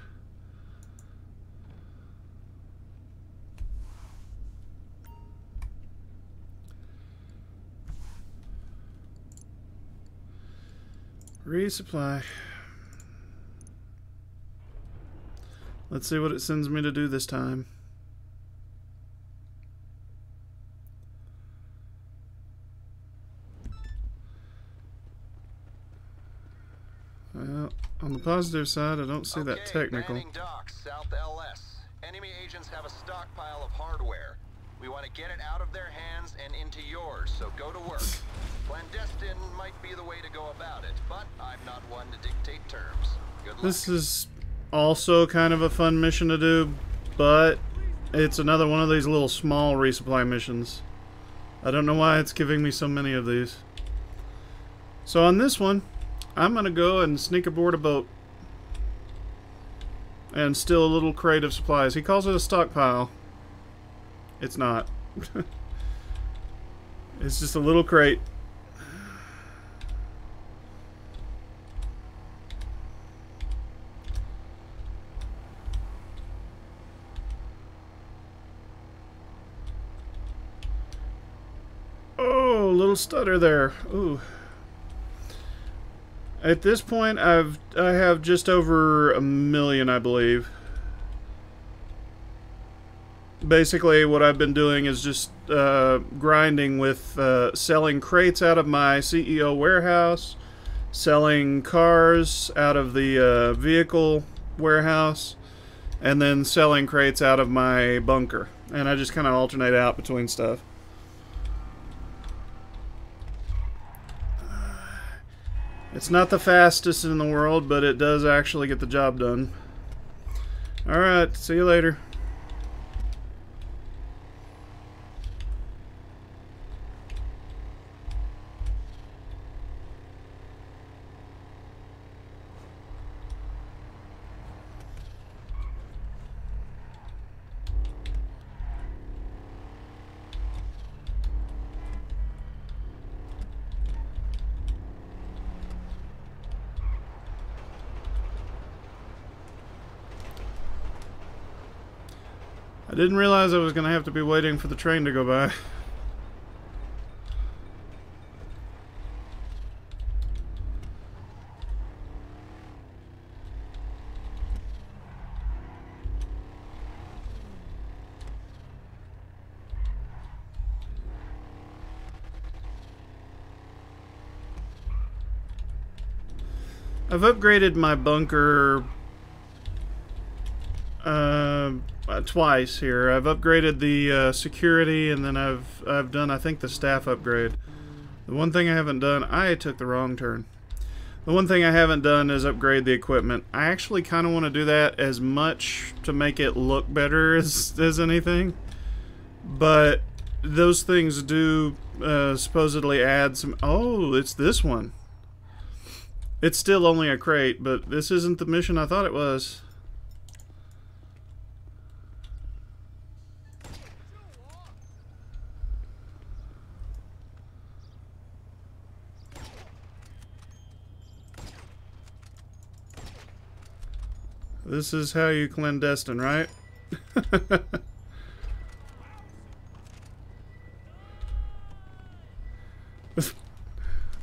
Resupply. Let's see what it sends me to do this time. Well, on the positive side, I don't see that technical. Manning Docks, South LS. Enemy agents have a stockpile of hardware. We want to get it out of their hands and into yours, so go to work. Clandestine might be the way to go about it, but I'm not one to dictate terms. Good luck. This is also kind of a fun mission to do, but it's another one of these little small resupply missions. I don't know why it's giving me so many of these. So on this one, I'm gonna go and sneak aboard a boat and steal a little crate of supplies. He calls it a stockpile. It's not. It's just a little crate. Oh, little stutter there. Ooh. At this point, I have just over 1 million, I believe. Basically, what I've been doing is just grinding with selling crates out of my CEO warehouse, selling cars out of the vehicle warehouse, and then selling crates out of my bunker. And I just kind of alternate out between stuff. It's not the fastest in the world, but it does actually get the job done. Alright, see you later. I didn't realize I was going to have to be waiting for the train to go by. I've upgraded my bunker twice here. I've upgraded the security, and then I've done, I think, the staff upgrade. The one thing I haven't done, I took the wrong turn. The one thing I haven't done is upgrade the equipment. I actually kind of want to do that as much to make it look better as anything. But those things do supposedly add some... Oh, it's this one. It's still only a crate, but this isn't the mission I thought it was. This is how you clandestine, right?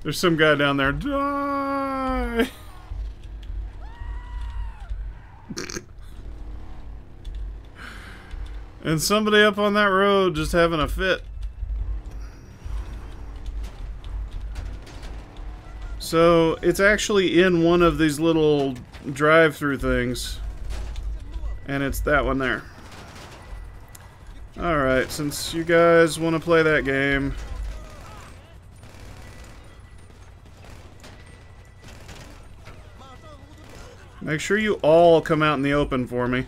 There's some guy down there. Die! And somebody up on that road just having a fit. So it's actually in one of these little drive-through things, and it's that one there. Alright, since you guys want to play that game, make sure you all come out in the open for me.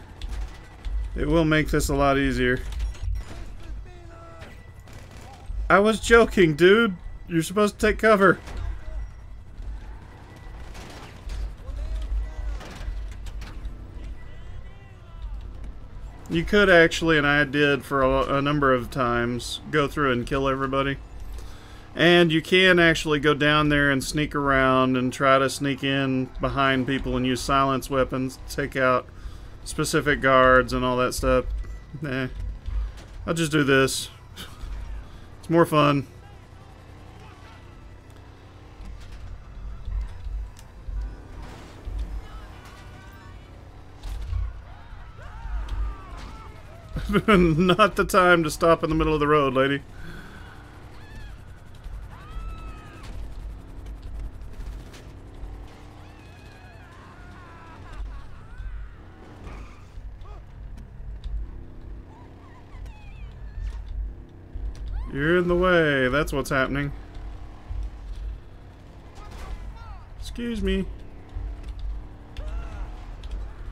It will make this a lot easier. I was joking, dude. You're supposed to take cover. You could actually, and I did for a number of times, go through and kill everybody. And you can actually go down there and sneak around and try to sneak in behind people and use silence weapons to take out specific guards and all that stuff. Nah. I'll just do this. It's more fun. Not the time to stop in the middle of the road, lady. You're in the way. That's what's happening. Excuse me.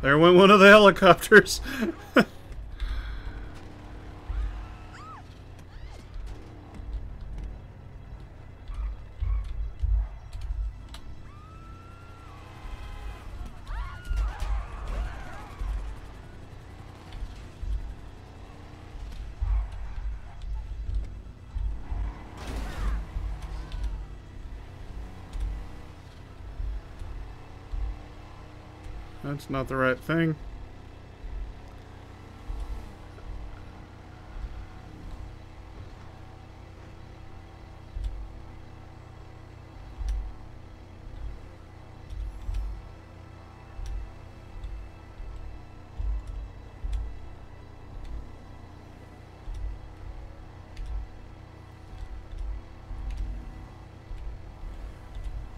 There went one of the helicopters. That's not the right thing.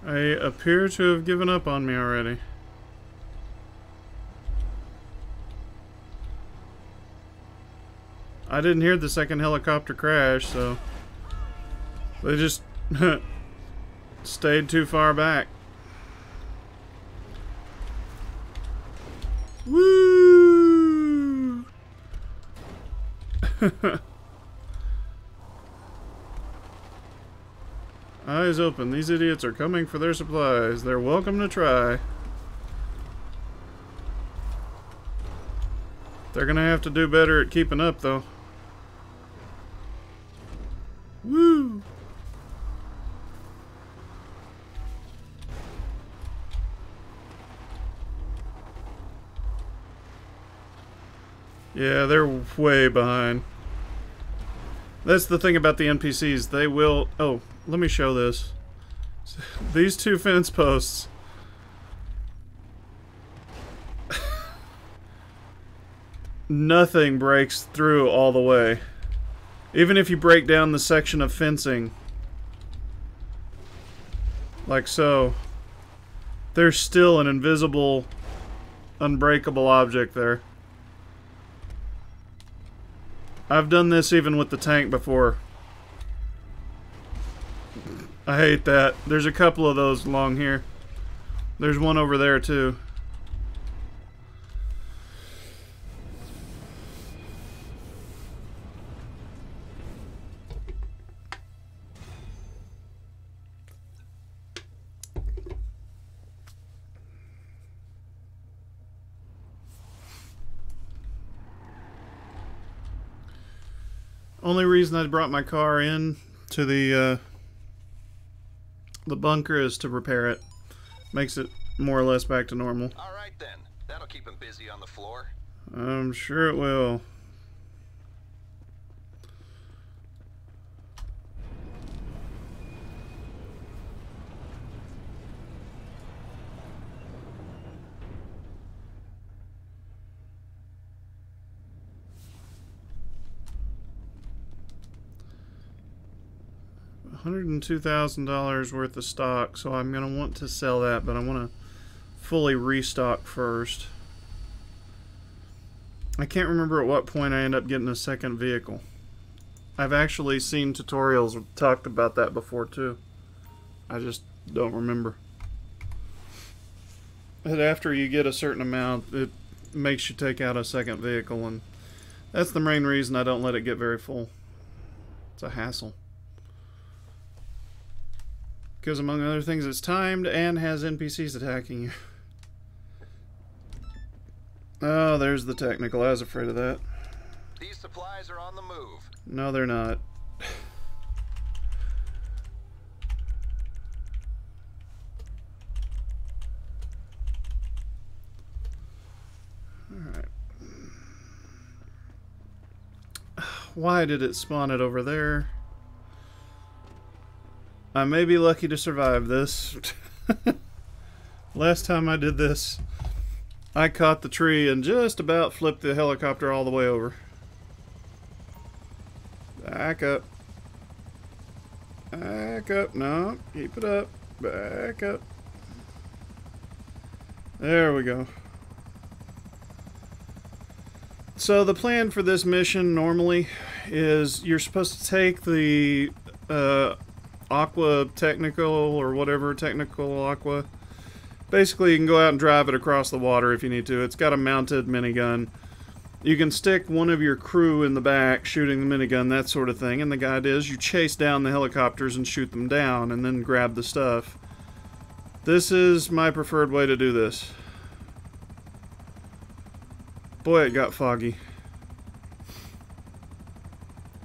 I appear to have given up on me already. I didn't hear the second helicopter crash, so they just stayed too far back. Woo! Eyes open. These idiots are coming for their supplies. They're welcome to try. They're gonna have to do better at keeping up, though. Woo! Yeah, they're way behind. That's the thing about the NPCs. They will... Oh, let me show this. These two fence posts. Nothing breaks through all the way. Even if you break down the section of fencing, like so, there's still an invisible, unbreakable object there. I've done this even with the tank before. I hate that. There's a couple of those along here. There's one over there too. Only reason I brought my car in to the bunker is to repair it. Makes it more or less back to normal. All right then. That'll keep him busy on the floor. I'm sure it will. $102,000 worth of stock, so I'm gonna want to sell that, but I want to fully restock first. I can't remember at what point I end up getting a second vehicle. I've actually seen tutorials talked about that before too. I just don't remember. But after you get a certain amount, it makes you take out a second vehicle, and that's the main reason I don't let it get very full. It's a hassle. Because among other things, it's timed and has NPCs attacking you. Oh, there's the technical. I was afraid of that. These supplies are on the move. No, they're not. Alright. Why did it spawn it over there? I may be lucky to survive this. Last time I did this, I caught the tree and just about flipped the helicopter all the way over. Back up. Back up. No, keep it up. Back up. There we go. So the plan for this mission normally is you're supposed to take the Aqua Technical or whatever, Technical Aqua. Basically, you can go out and drive it across the water if you need to. It's got a mounted minigun. You can stick one of your crew in the back shooting the minigun, that sort of thing. And the idea is you chase down the helicopters and shoot them down and then grab the stuff. This is my preferred way to do this. Boy, it got foggy.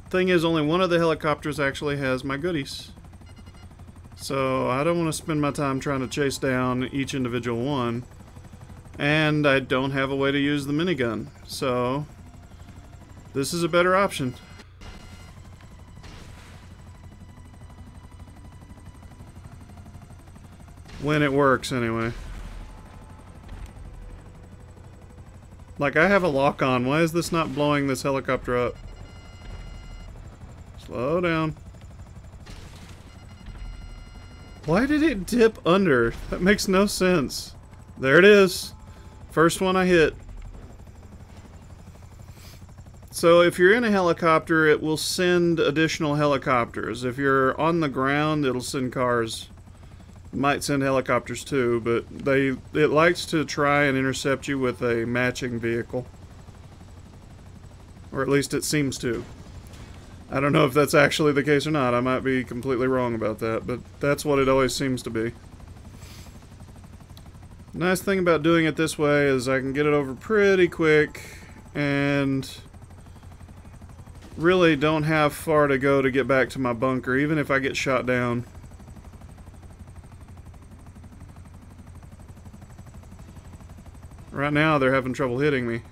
Thing is, only one of the helicopters actually has my goodies. So I don't want to spend my time trying to chase down each individual one. And I don't have a way to use the minigun. So this is a better option. When it works, anyway. Like, I have a lock on. Why is this not blowing this helicopter up? Slow down. Why did it dip under? That makes no sense. There it is. First one I hit. So if you're in a helicopter, it will send additional helicopters. If you're on the ground, it'll send cars. It might send helicopters too, but it likes to try and intercept you with a matching vehicle. Or at least it seems to. I don't know if that's actually the case or not. I might be completely wrong about that, but that's what it always seems to be. Nice thing about doing it this way is I can get it over pretty quick and really don't have far to go to get back to my bunker, even if I get shot down. Right now they're having trouble hitting me.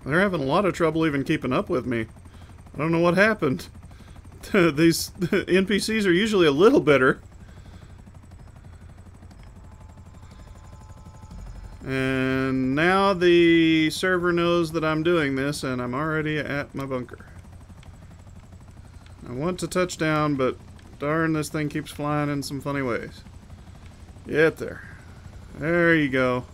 They're having a lot of trouble even keeping up with me. I don't know what happened. These NPCs are usually a little better. And now the server knows that I'm doing this, and I'm already at my bunker. I want to touch down, but darn, this thing keeps flying in some funny ways. Get there. There you go.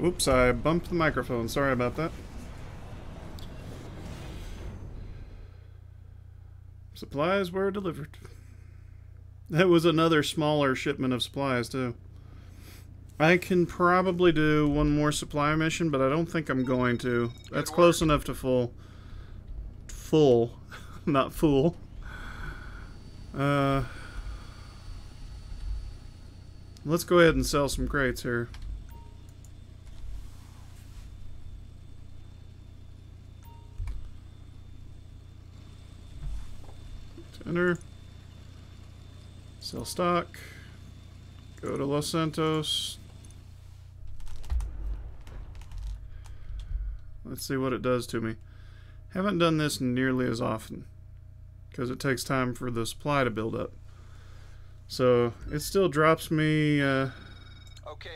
Oops, I bumped the microphone. Sorry about that. Supplies were delivered. That was another smaller shipment of supplies, too. I can probably do one more supply mission, but I don't think I'm going to. That's close enough to full. Full. Not fool. Let's go ahead and sell some crates here. Enter. Sell stock. Go to Los Santos. Let's see what it does to me. Haven't done this nearly as often because it takes time for the supply to build up. So it still drops me. Okay,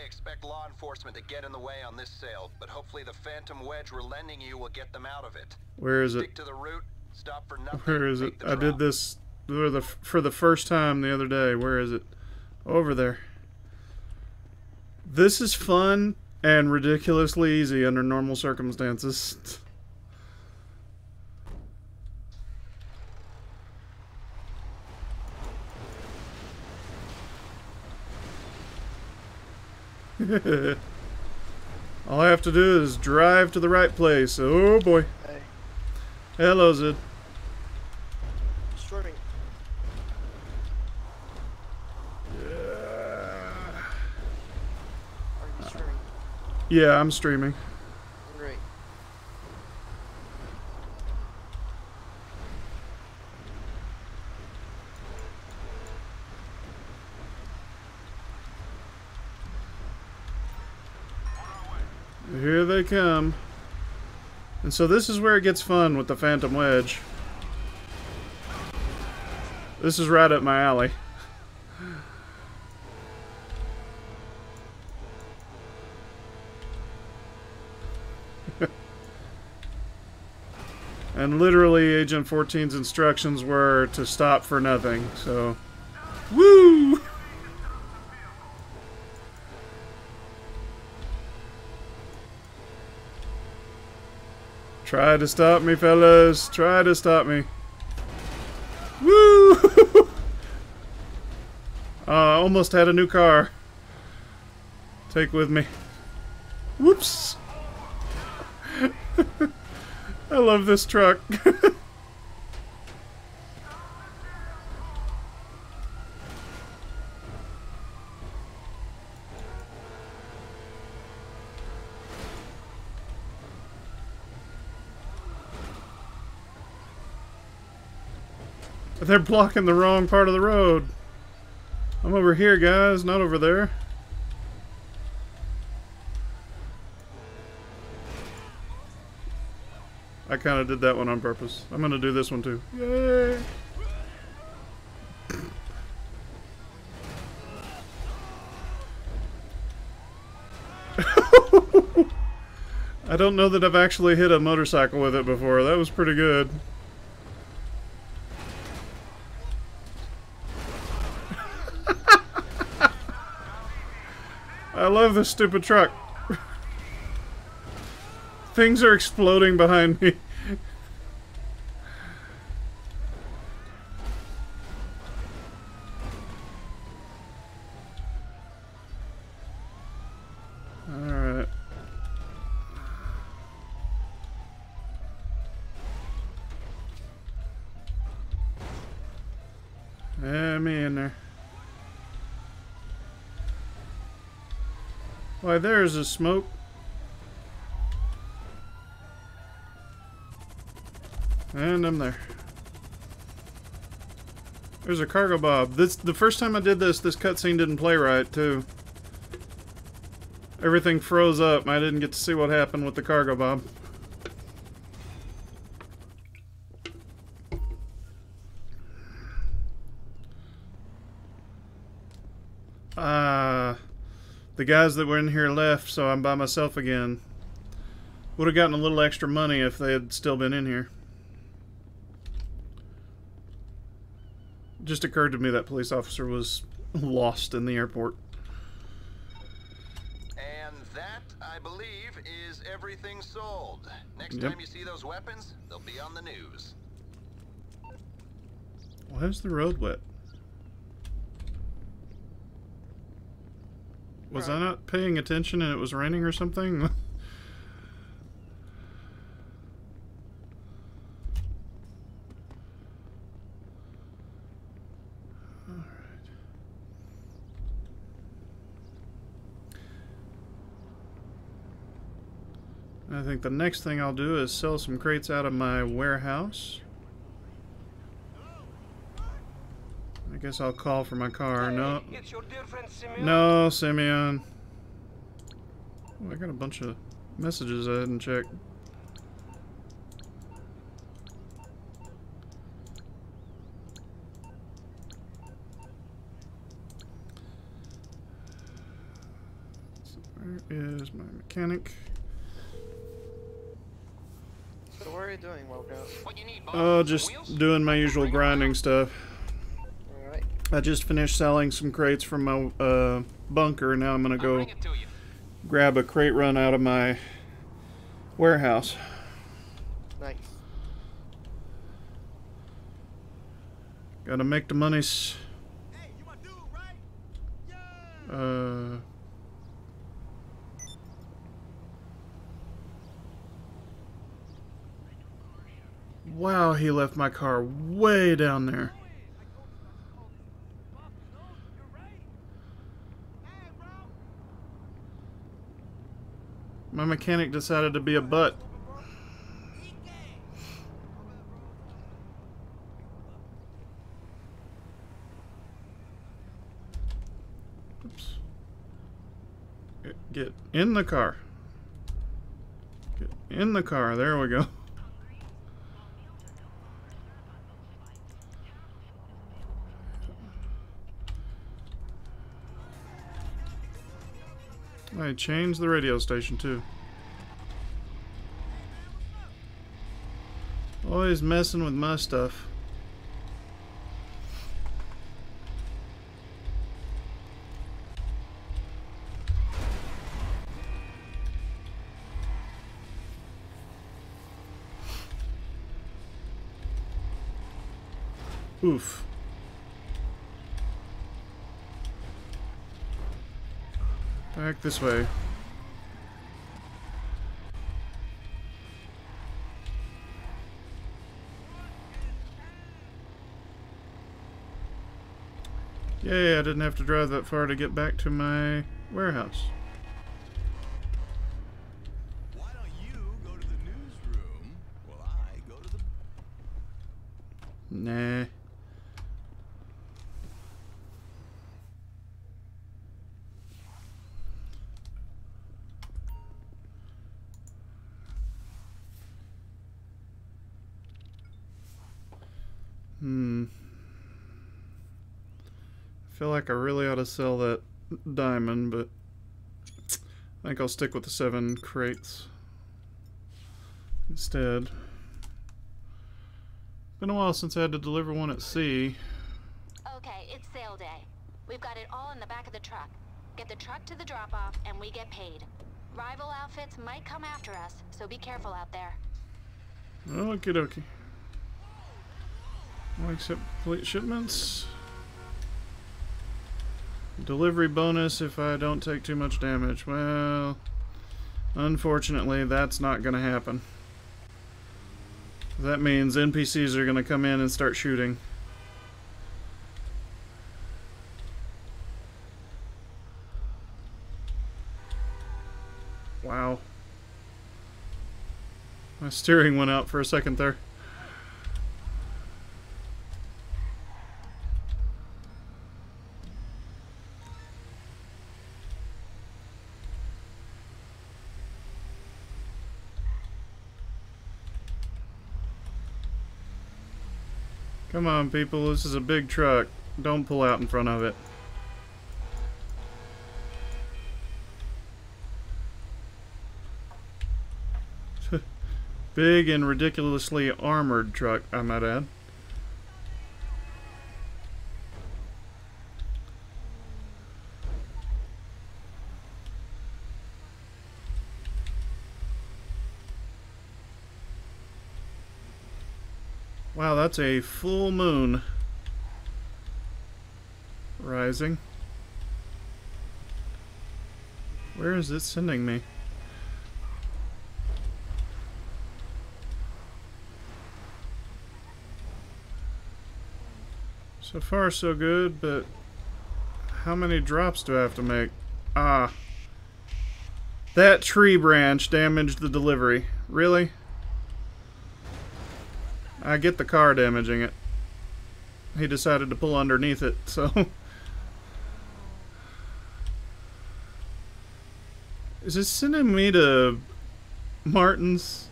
expect law enforcement to get in the way on this sale, but hopefully the Phantom Wedge we're lending you will get them out of it. Where is it? Stick to the route. Stop for nothing. Where is it? I did this for the first time the other day. Where is it? Over there. This is fun and ridiculously easy under normal circumstances. All I have to do is drive to the right place. Oh boy. Hey. Hello, Zid. Destroy me. Yeah, I'm streaming. Great. Here they come. And so this is where it gets fun with the Phantom Wedge. This is right up my alley. And literally Agent 14's instructions were to stop for nothing, so... Woo! Try to stop me, fellas. Try to stop me. Woo! I almost had a new car. Take with me. Whoops! I love this truck. They're blocking the wrong part of the road. I'm over here, guys, not over there. I kind of did that one on purpose. I'm gonna do this one too. Yay! I don't know that I've actually hit a motorcycle with it before. That was pretty good. I love this stupid truck. Things are exploding behind me. Alright. Yeah, me in there. Why, there's a smoke. And I'm there. There's a cargo bob. The first time I did this cutscene didn't play right, too. Everything froze up and I didn't get to see what happened with the cargo bob. The guys that were in here left, so I'm by myself again. Would have gotten a little extra money if they had still been in here. Just occurred to me that police officer was lost in the airport. And that, I believe, is everything sold. Next Yep. time you see those weapons, they'll be on the news. Why is the road wet? Was I not paying attention and it was raining or something? I think the next thing I'll do is sell some crates out of my warehouse. I guess I'll call for my car. No. It's your dear friend Simeon. No, Simeon. Oh, I got a bunch of messages I hadn't checked. So where is my mechanic? So what are you doing, Wilco? What you need, boss? Oh, just Wheels? doing my usual grinding stuff. Alright. I just finished selling some crates from my bunker. Now I'm gonna I'll go bring it to you. grab a crate run out of my warehouse. Nice. Gotta make the monies. Hey, you my dude, right? Yeah! Wow, he left my car way down there. My mechanic decided to be a butt. Oops. Get in the car. Get in the car. There we go. I changed the radio station too. Always messing with my stuff. Oof. Back this way. Yay, I didn't have to drive that far to get back to my warehouse. Why don't you go to the newsroom while I go to the... Nah. I feel like I really ought to sell that diamond, but I think I'll stick with the 7 crates instead. Been a while since I had to deliver one at sea. Okay, it's sale day. We've got it all in the back of the truck. Get the truck to the drop-off and we get paid. Rival outfits might come after us, so be careful out there. Okie dokie. I'll accept complete shipments. Delivery bonus if I don't take too much damage. Well, unfortunately, that's not going to happen. That means NPCs are going to come in and start shooting. Wow. My steering went out for a second there. Come on, people, this is a big truck. Don't pull out in front of it. Big and ridiculously armored truck, I might add. Wow, that's a full moon rising. Where is it sending me? So far so good, but how many drops do I have to make? Ah. That tree branch damaged the delivery. Really? I get the car damaging it. He decided to pull underneath it, so... Is this sending me to Martin's?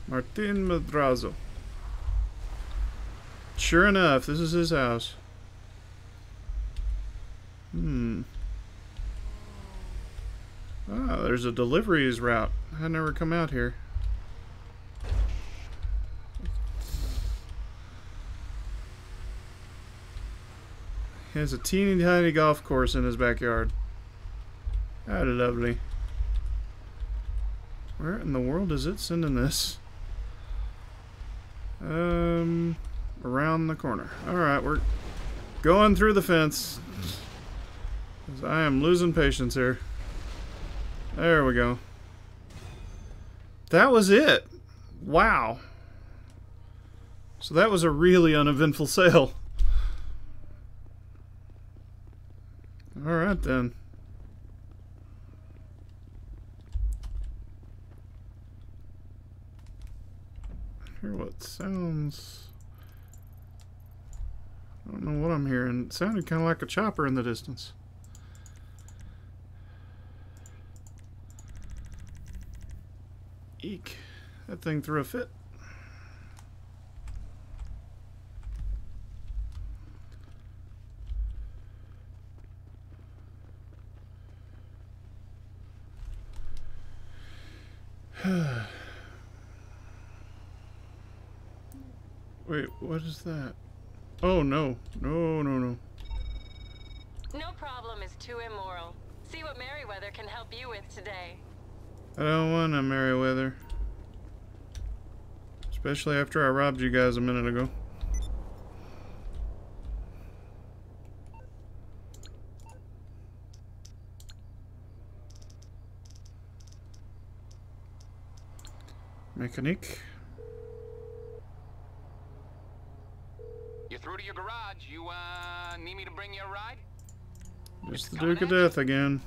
Martin Madrazo. Sure enough, this is his house. Ah, there's a deliveries route. I never come out here. He has a teeny tiny golf course in his backyard. How lovely. Where in the world is it sending this? Around the corner. Alright, we're going through the fence. 'Cause I am losing patience here. There we go. That was it. Wow. So that was a really uneventful sale. Alright then. I hear what sounds... I don't know what I'm hearing. It sounded kind of like a chopper in the distance. Eek. That thing threw a fit. Wait, what is that? Oh, no. No, no, no. No problem is too immoral. See what Merryweather can help you with today. I don't want a Merryweather. Especially after I robbed you guys a minute ago. Mechanic. You're through to your garage. You, need me to bring you a ride? Just the Duke of Death again.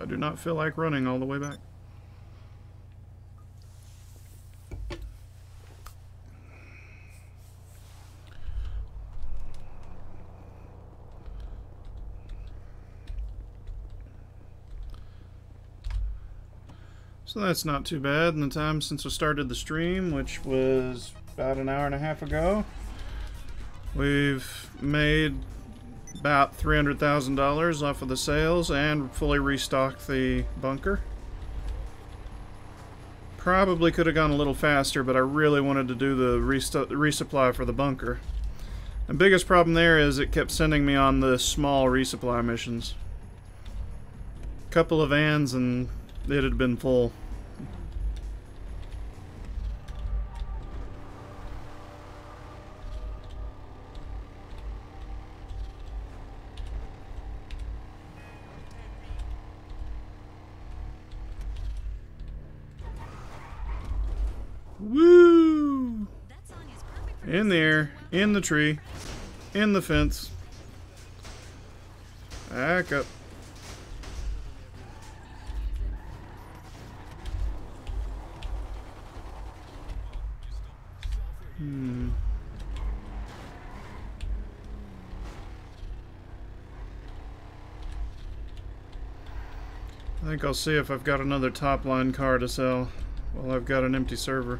I do not feel like running all the way back. So that's not too bad in the time since I started the stream, which was about an hour and a half ago. We've made about $300,000 off of the sales and fully restocked the bunker. Probably could have gone a little faster, but I really wanted to do the resupply for the bunker. The biggest problem there is it kept sending me on the small resupply missions. Couple of vans and it had been full. Woo! In there, in the tree, in the fence. Back up. I think I'll see if I've got another top line car to sell while I've got an empty server.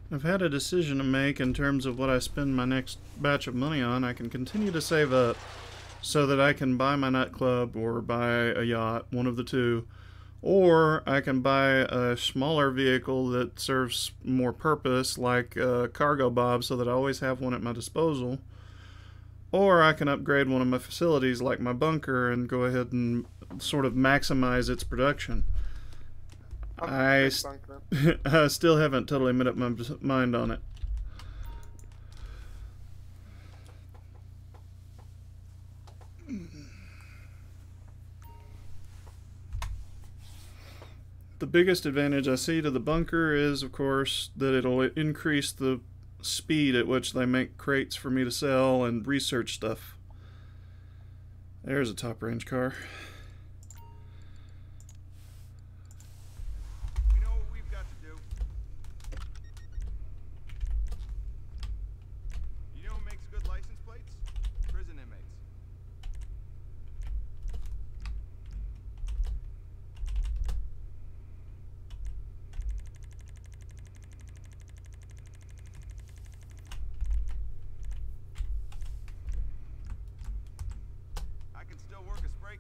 I've had a decision to make in terms of what I spend my next batch of money on. I can continue to save up so that I can buy my nightclub or buy a yacht, one of the two, or I can buy a smaller vehicle that serves more purpose, like a cargo bob, so that I always have one at my disposal, or I can upgrade one of my facilities like my bunker and go ahead and sort of maximize its production. I still haven't totally made up my mind on it. The biggest advantage I see to the bunker is, of course, that it'll increase the speed at which they make crates for me to sell and research stuff. There's a top range car.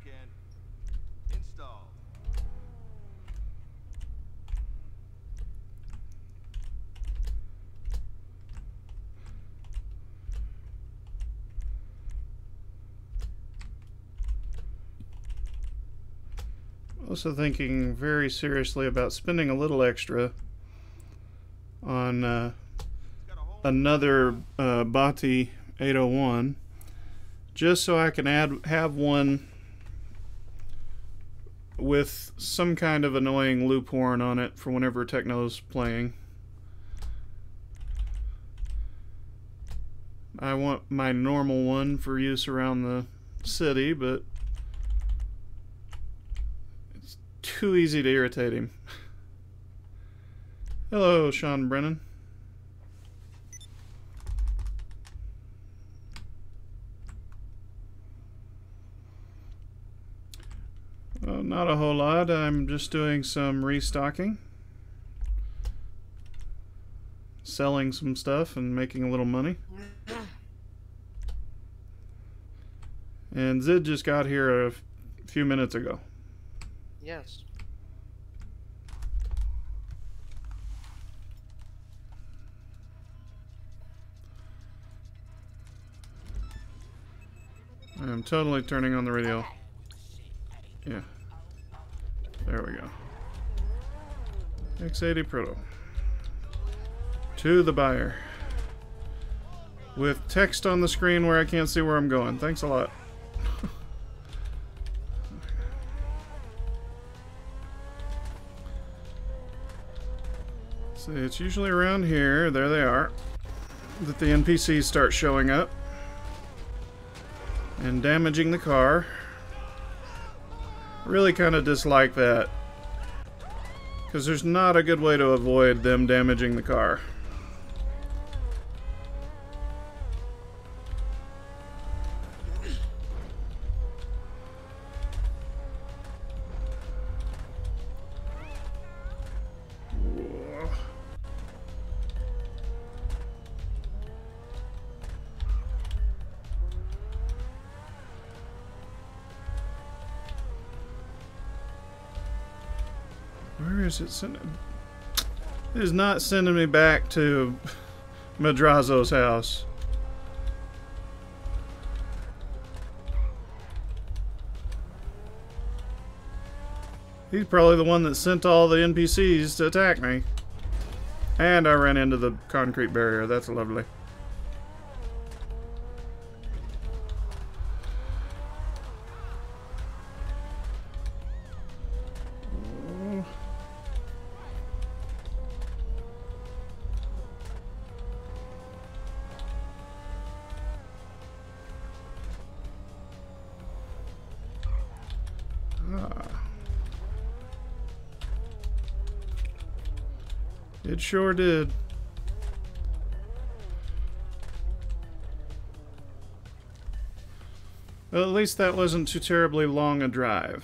scan installed. Also thinking very seriously about spending a little extra on another Bati 801, just so I can have one with some kind of annoying loop horn on it for whenever techno's playing. I want my normal one for use around the city, but it's too easy to irritate him. Hello, Sean Brennan. Not a whole lot. I'm just doing some restocking, selling some stuff and making a little money. And Zid just got here a few minutes ago. Yes. I am totally turning on the radio. Okay. Yeah. There we go. X80 Proto. To the buyer. With text on the screen where I can't see where I'm going. Thanks a lot. See, it's usually around here. There they are. That the NPCs start showing up and damaging the car. Really kind of dislike that, because there's not a good way to avoid them damaging the car. Where is it sending? It is not sending me back to Madrazo's house. He's probably the one that sent all the NPCs to attack me. And I ran into the concrete barrier. That's lovely. It sure did. Well, at least that wasn't too terribly long a drive.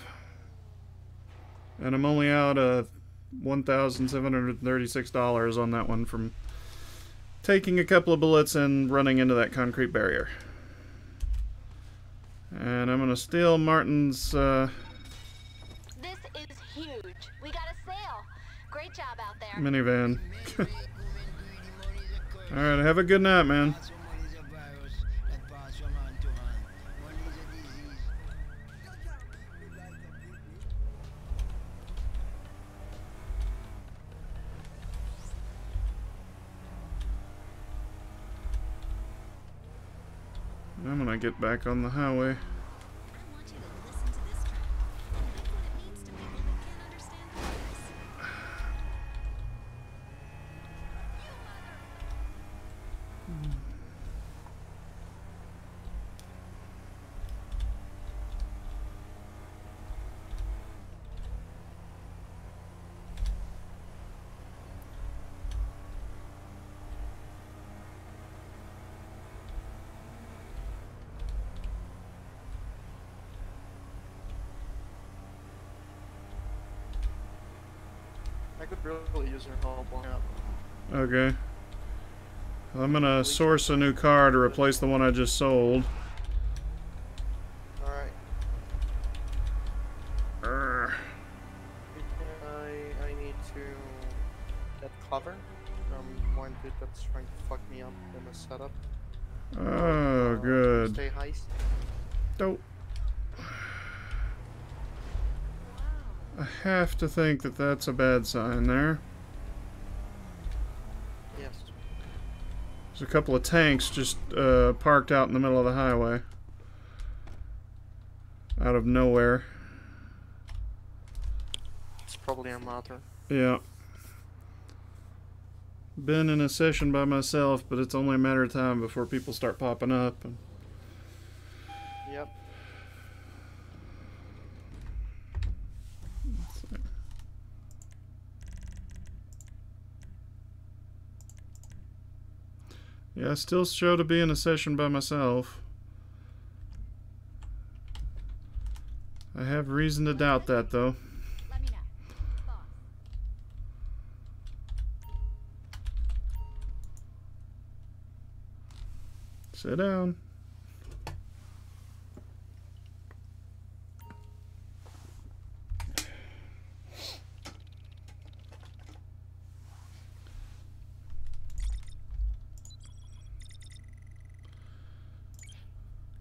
And I'm only out $1,736 on that one from taking a couple of bullets and running into that concrete barrier. And I'm gonna steal Martin's This is huge. We got a sale. Great job out there. minivan. Alright, have a good night, man. I'm gonna get back on the highway. I could really use her help on that. Okay. I'm gonna source a new car to replace the one I just sold. Alright. cover from one dude that's trying to fuck me up in the setup. Oh, good. Stay heist. Don't. I have to think that that's a bad sign there. Yes. There's a couple of tanks just parked out in the middle of the highway. Out of nowhere. It's probably a matter. Yeah. Been in a session by myself, but it's only a matter of time before people start popping up. And Yep. yeah, I still show to be in a session by myself. I have reason to doubt that, though. Let me know. Boss. Sit down.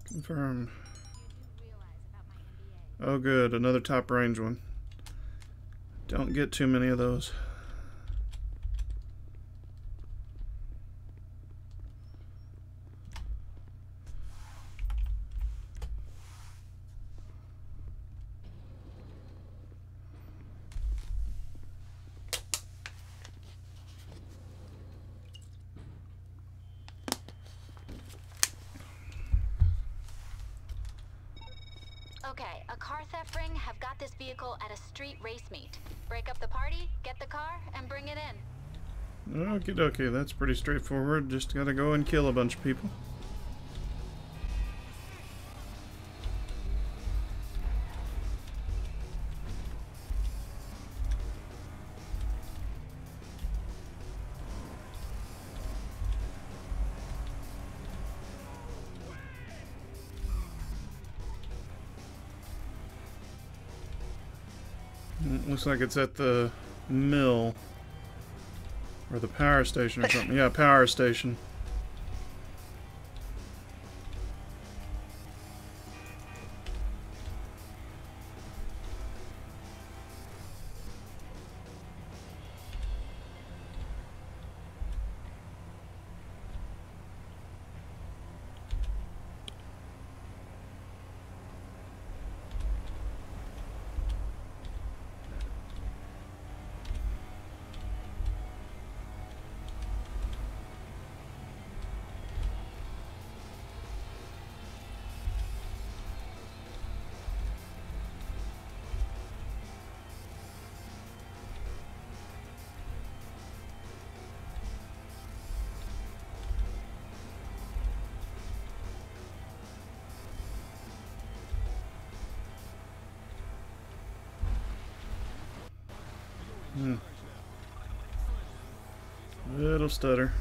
Confirm. Oh good, another top range one. Don't get too many of those. Okay, a car theft ring have got this vehicle at a street race meet. Break up the party, get the car, and bring it in. Okie dokie, that's pretty straightforward. Just gotta go and kill a bunch of people. Looks like it's at the mill. Or the power station or something. Yeah, power station. Little stutter.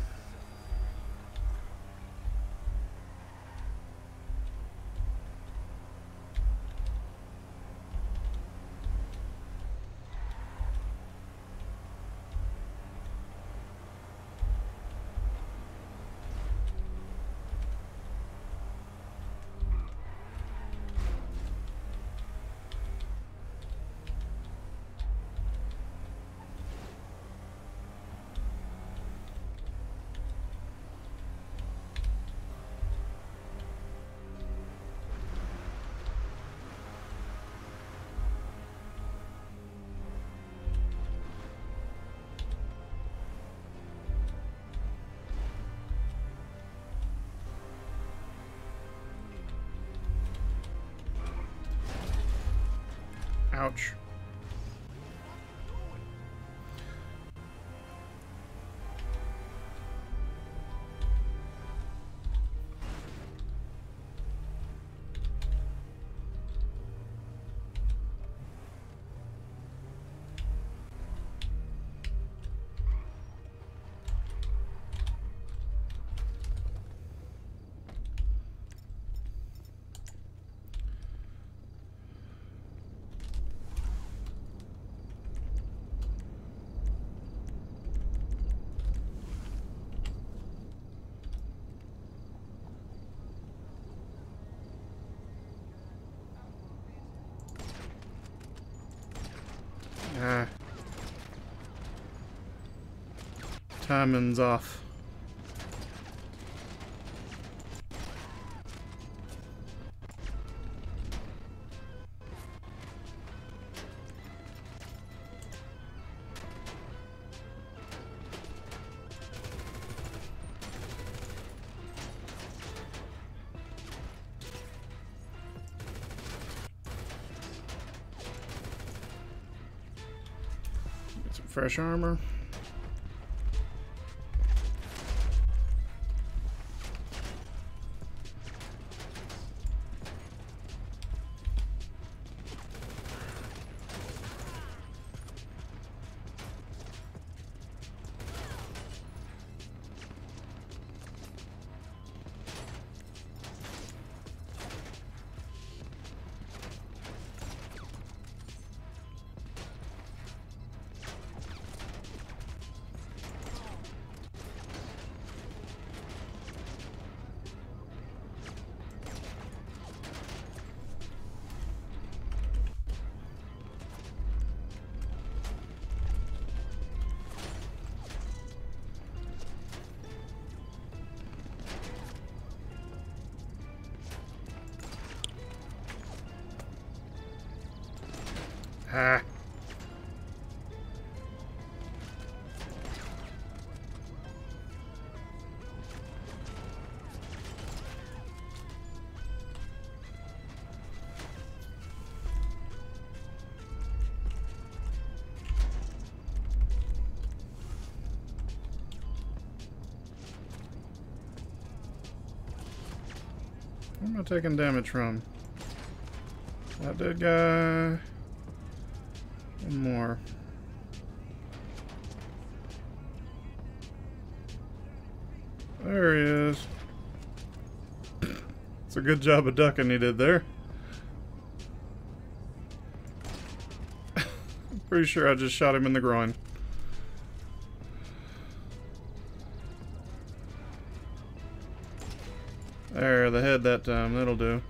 Ouch. Ah. Timing's off. Get some fresh armor. Ah. Where am I taking damage from? That dead guy. One more. There he is. It's a good job of ducking he did there. Pretty sure I just shot him in the groin. There, the head that time. That'll do.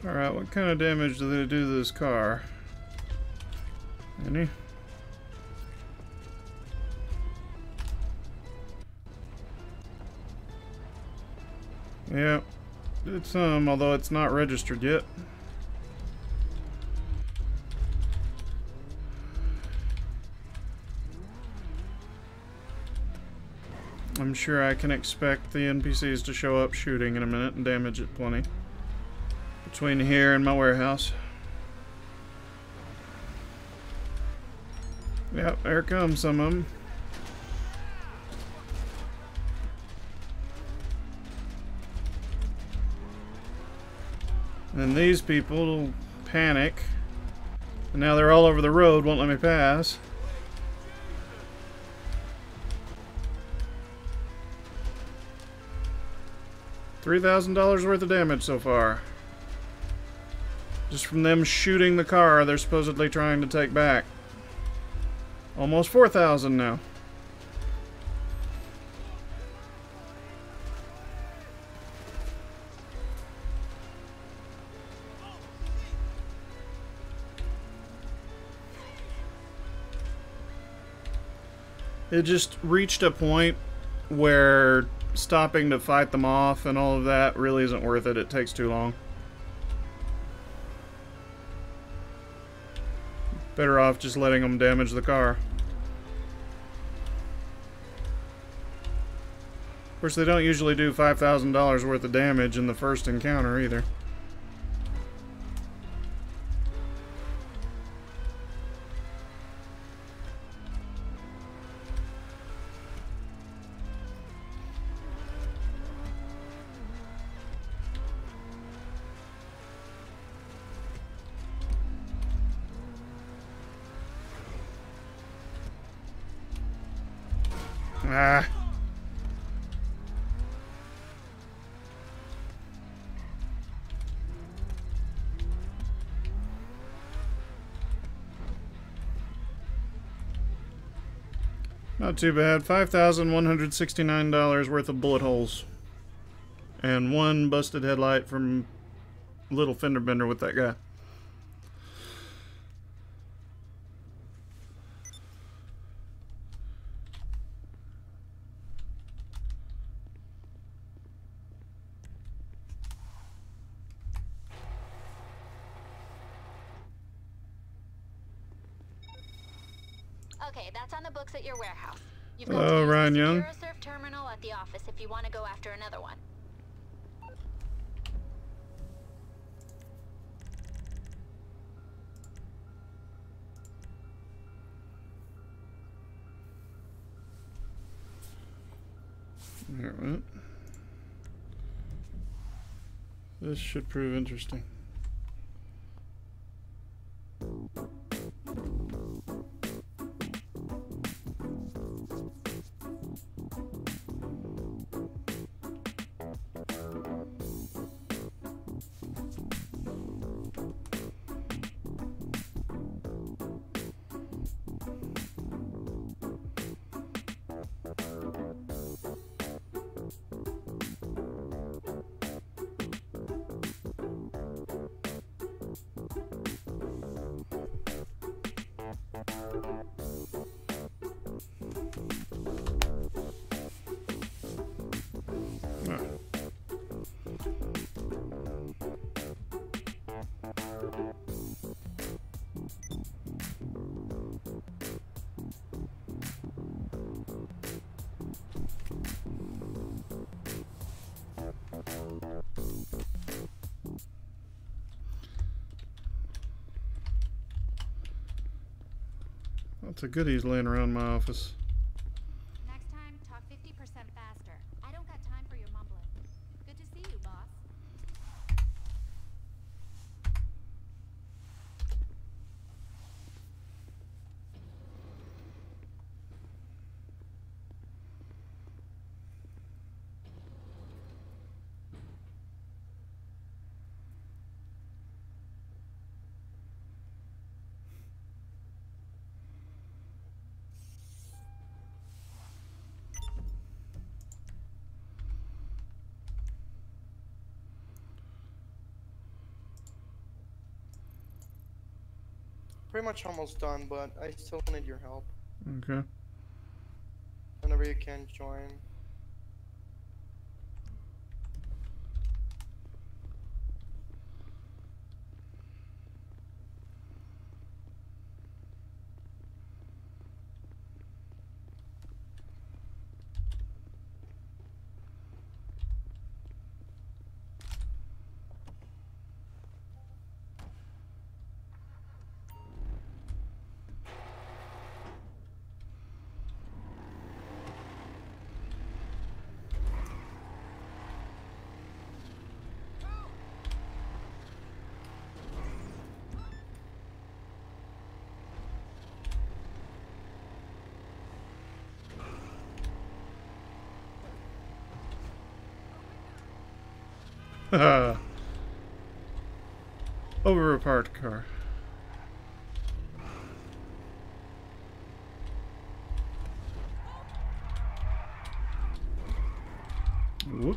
Alright, what kind of damage do they do to this car? Any? Yeah, did some, although it's not registered yet. I'm sure I can expect the NPCs to show up shooting in a minute and damage it plenty. Between here and my warehouse. Yep, there comes some of them. And then these people panic. And now they're all over the road, won't let me pass. $3,000 worth of damage so far. Just from them shooting the car they're supposedly trying to take back. Almost 4,000 now. It just reached a point where stopping to fight them off and all of that really isn't worth it. It takes too long. Better off just letting them damage the car. Of course, they don't usually do $5,000 worth of damage in the first encounter either. Ah. Not too bad. $5,169 worth of bullet holes. And one busted headlight from little fender bender with that guy. Okay, that's on the books at your warehouse. You've Hello, got to use Ryan the Young. SecuroSurf terminal at the office if you want to go after another one. Alright. This should prove interesting. Lots of goodies laying around my office. Next time, talk 50% faster. I don't got time for your mumbling. Good to see you, boss. Pretty much almost done, but I still need your help. Okay. Whenever you can join. Over a parked car. Whoop.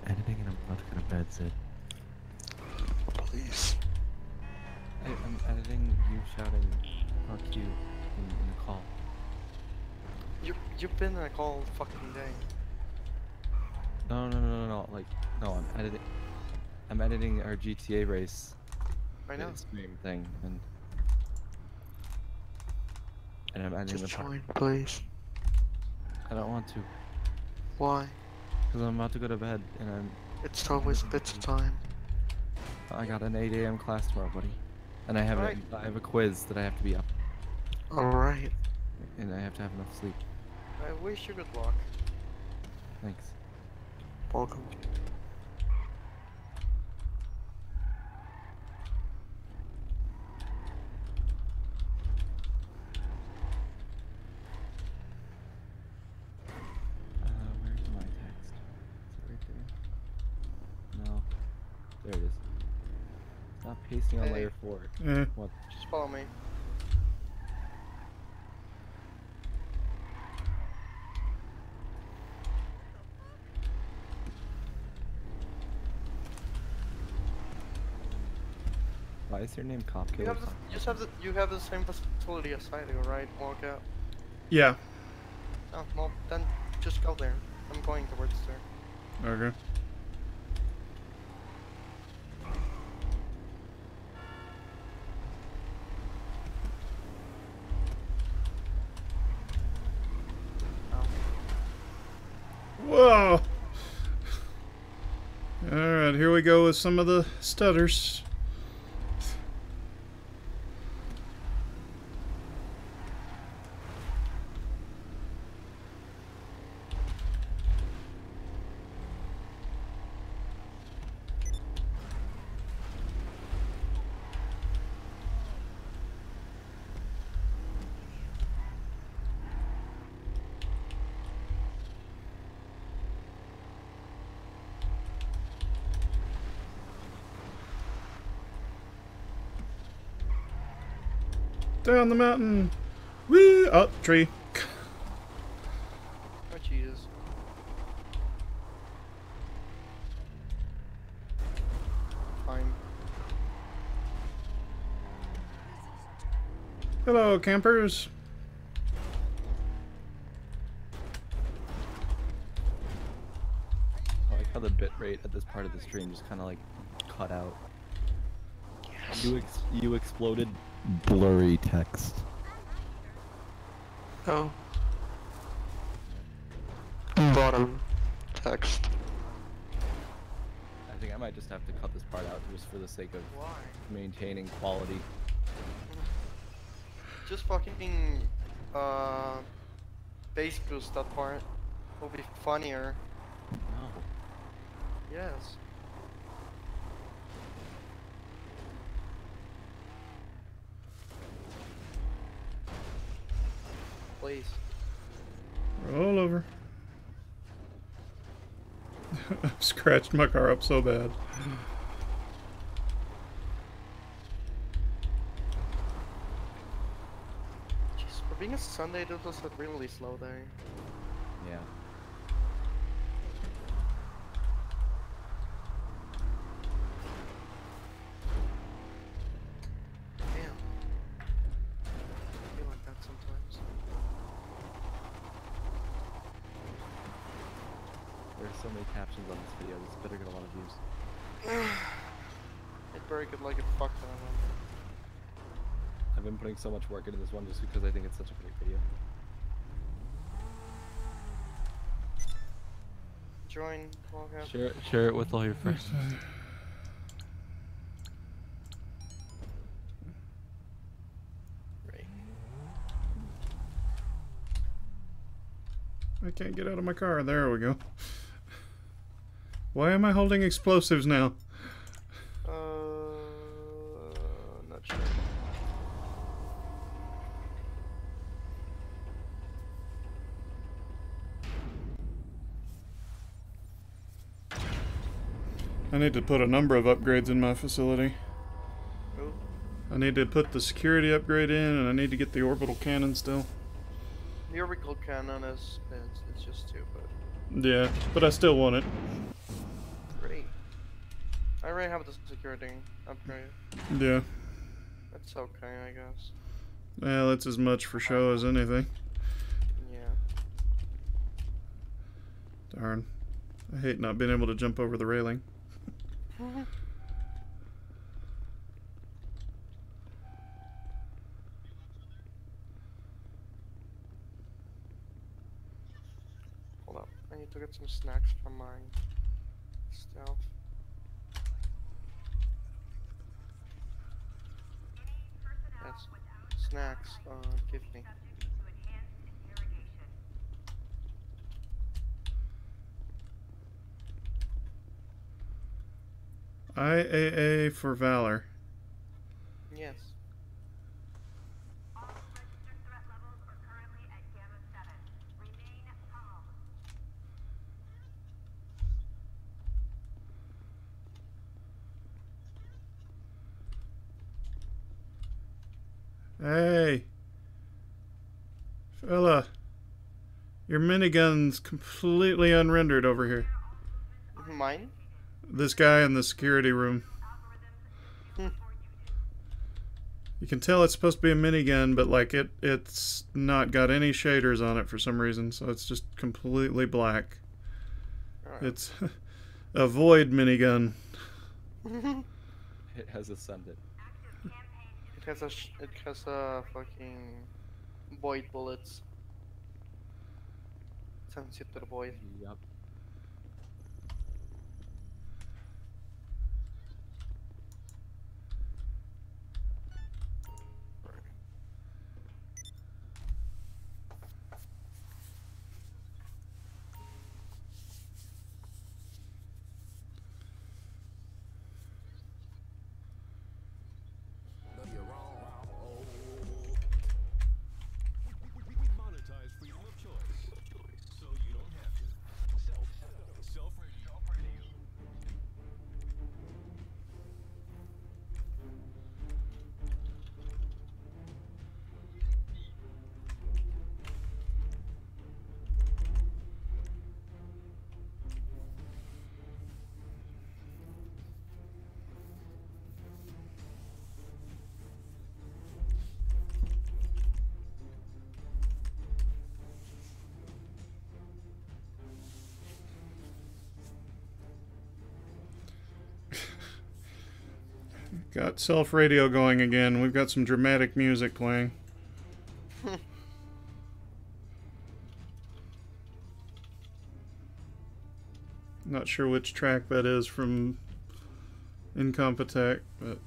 editing and I'm about to go to bed, Sid. Please. I'm editing you shouting fuck you in the call. You've been in a call all fucking day. No. Like, no, I'm editing our GTA race. I know. Stream thing, and I'm editing Just the part. join, please. I don't want to, Why? because I'm about to go to bed, and It's always bits of time. I got an 8 a.m. class tomorrow, buddy. And I have Alright. I have a quiz that I have to be up, Alright. and I have to have enough sleep. I wish you good luck. Thanks. Welcome. Where's my text? Is it right there? No. There it is. Stop pasting on Hey. layer 4. Eh. What? Just follow me. Why is your name Cop You Killer? have the same facility as I do, right? Walk out. Yeah. Oh, well, then just go there. I'm going towards there. Okay. Whoa! Alright, here we go with some of the stutters. Down the mountain! Woo! Oh, tree. Oh, Jesus. Fine. Hello, campers. I like how the bit rate at this part of the stream just kind of like cut out. You exploded blurry text. Oh. Bottom text. I think I might just have to cut this part out just for the sake of Why? maintaining quality. Just fucking bass boost that part. Will be funnier. No. Yes. Please. Roll over. I've scratched my car up so bad. Jeez, for being a Sunday, this was a really slow day. Yeah. Damn. I feel like that sometimes. There are so many captions on this video. This better get a lot of views. It very good like it fucked on them. I've been putting so much work into this one just because I think it's such a great video. Join, walk out. Share it with all your friends. Right. I can't get out of my car. There we go. Why am I holding explosives now? Not sure. I need to put a number of upgrades in my facility. Ooh. I need to put the security upgrade in, and I need to get the orbital cannon still. The orbital cannon is it's just stupid. Yeah, but I still want it. I already have the security upgrade. Yeah. That's okay, I guess. Well, it's as much for show as anything. Yeah. Darn. I hate not being able to jump over the railing. Hold up. I need to get some snacks from my stuff. Yes. Snacks, give me. IAA for Valor. Yes. Hey, fella, your minigun's completely unrendered over here. Mine? This guy in the security room. You can tell it's supposed to be a minigun, but like it's not got any shaders on it for some reason, so it's just completely black. Right. It's a void minigun. It has ascended. It has fucking void bullets. Sends you to the void. Yup. We monetize freedom of choice, so you don't have to. Self-radio. Got self radio going again. We've got some dramatic music playing. Not sure which track that is from Incompetech, but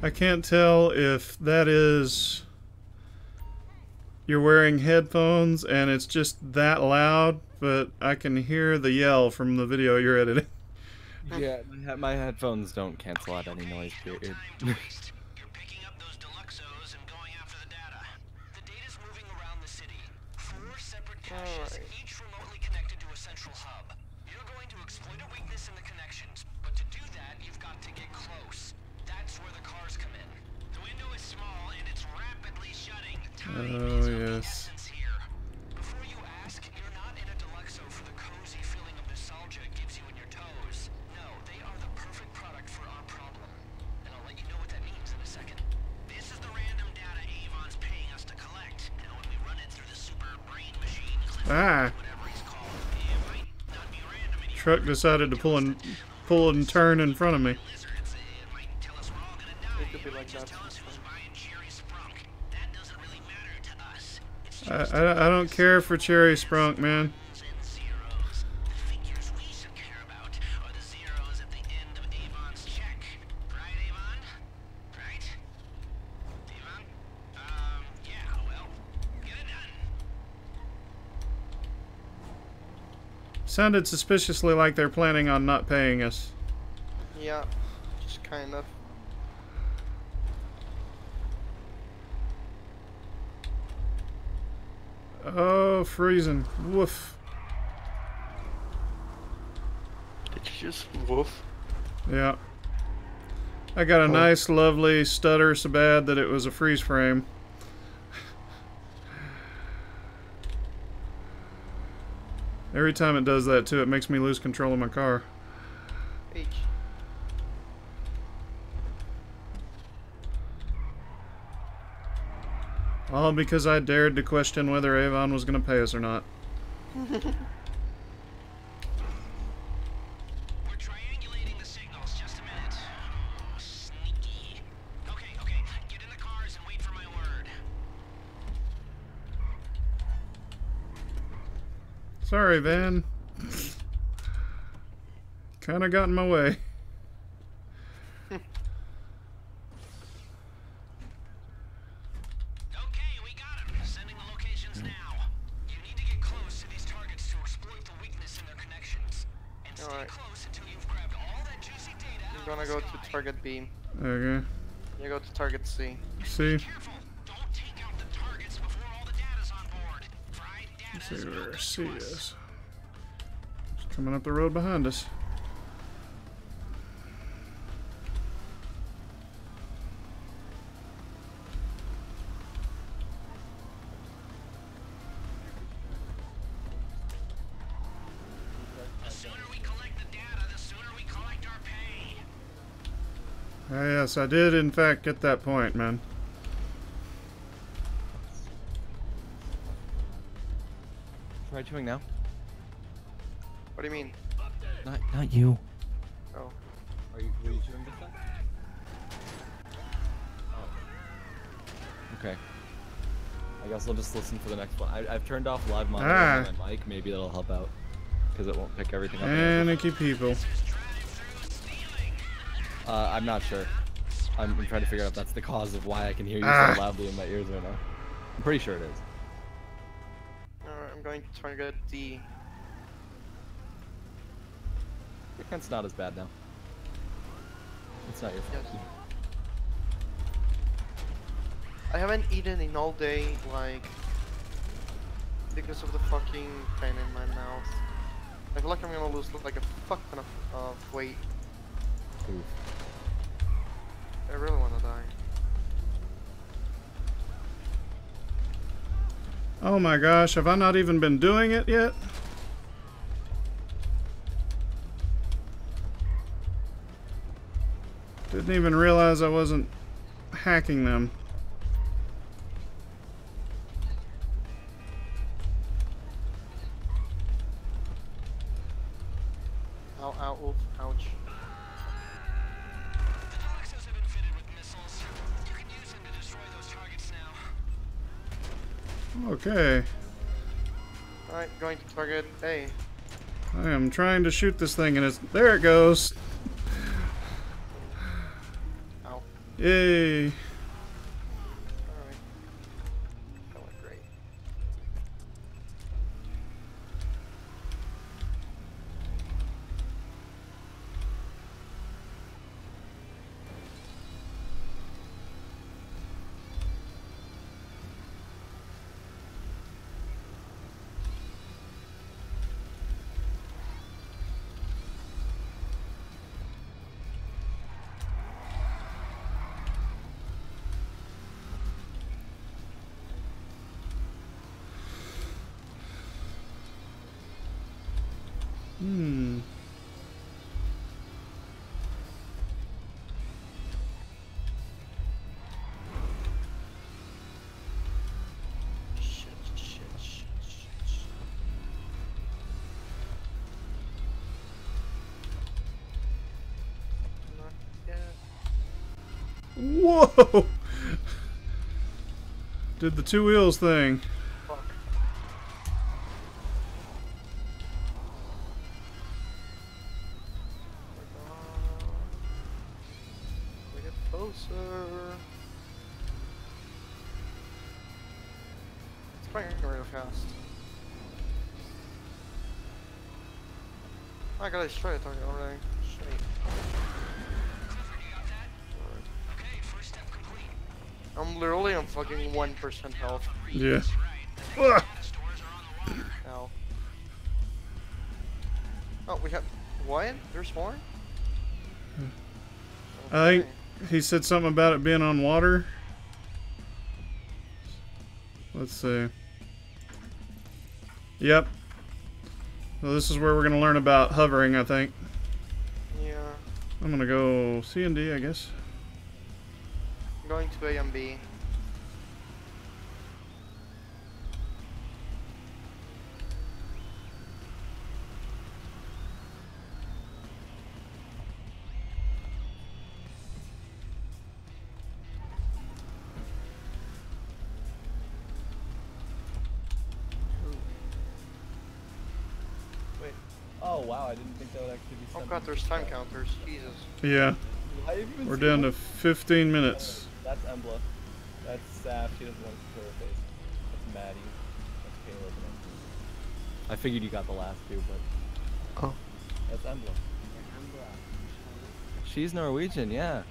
I can't tell if that is you're wearing headphones and it's just that loud, but I can hear the yell from the video you're editing. Yeah, my headphones don't cancel out any noise, period. You're picking up those Deluxos and going after the data. The data's moving around the city. 4 separate caches, each remotely connected to a central hub. You're going to exploit a weakness in the connections, but to do that, you've got to get close. That's where the cars come in. The window is small and it's rapidly shutting. Oh, yes. Here. Before you ask, you're not in a Deluxo for the cozy feeling of nostalgia it gives you in your toes. No, they are the perfect product for our problem. And I'll let you know what that means in a second. This is the random data Avon's paying us to collect. Now when we run it through the super brain machine, Ah! whatever he's called, it might not be random anymore. Truck decided to pull and turn in front of me. Lizards, it might tell us we're all gonna die. It could be like Just that. tell us who's buying Cherry Sprunk. That doesn't really matter to us. It's I don't care for Cherry Sprunk, man. ones and zeros. Sounded suspiciously like they're planning on not paying us. Yeah, just kind of. Oh, freezing. Woof. Did you just woof? Yeah. I got a nice, lovely stutter so bad that it was a freeze frame. Every time it does that too, it makes me lose control of my car. H. All because I dared to question whether Avon was going to pay us or not. We're triangulating the signals. Just a minute. Oh, sneaky. Okay, get in the cars and wait for my word. Sorry, Van. Kinda got in my way. Okay, we got him. Sending the locations now. You need to get close to these targets to exploit the weakness in their connections. And stay Alright. close until you've grabbed all that juicy data I'm out gonna of go the to sky. target B. Okay. You go to target C. See? Careful! Don't take out the targets before all the data's on board. Fried data See is no where good C to us. is. It's coming up the road behind us. The sooner we collect the data, the sooner we collect our pay. Ah, yes, I did in fact get that point, man. Try chewing now. What do you mean? Not you. Oh. Were you chewing this time? Oh. Okay. I guess I'll just listen for the next one. I've turned off live monitoring on my mic. Maybe that'll help out. Because it won't pick everything up. Panicky people. I'm not sure. I'm trying to figure out if that's the cause of why I can hear you so loudly in my ears right now. I'm pretty sure it is. Alright, I'm going to target D. It's not as bad now. It's not your fault. Yes. I haven't eaten in all day, like, because of the fucking pain in my mouth. I feel like I'm gonna lose like a fuck ton of weight. Oof. I really wanna die. Oh my gosh, have I not even been doing it yet? Didn't even realize I wasn't hacking them. Ow, ow, oof, ouch. The Deluxos have been fitted with missiles. You can use them to destroy those targets now. Okay. Alright, going to target A. I am trying to shoot this thing and it's... There it goes! Ow. Yay! Alright. That went great. Hmm. Shit, shit, shit, shit, shit. Not yet. Whoa! Did the two wheels thing. Fuck. We get closer. It's going real fast. I gotta destroy it already. Shit. Okay, first step complete. I'm literally on fucking 1% health. Yeah. Stores Ugh. are on the water. Ow. Oh, we have. What? There's more? I think he said something about it being on water. Let's see. Yep. Well, this is where we're gonna learn about hovering, I think. Yeah. I'm gonna go C and D, I guess. I'm going to A and B. Oh wow, I didn't think that would actually be Oh something. god, there's time counters. Jesus. Yeah. Why have you been We're so- down to 15 minutes. That's Embla. That's Saf. She doesn't want to show her face. That's Maddie. That's Caleb. And I figured you got the last two, but. Oh. That's Embla. She's Norwegian, yeah.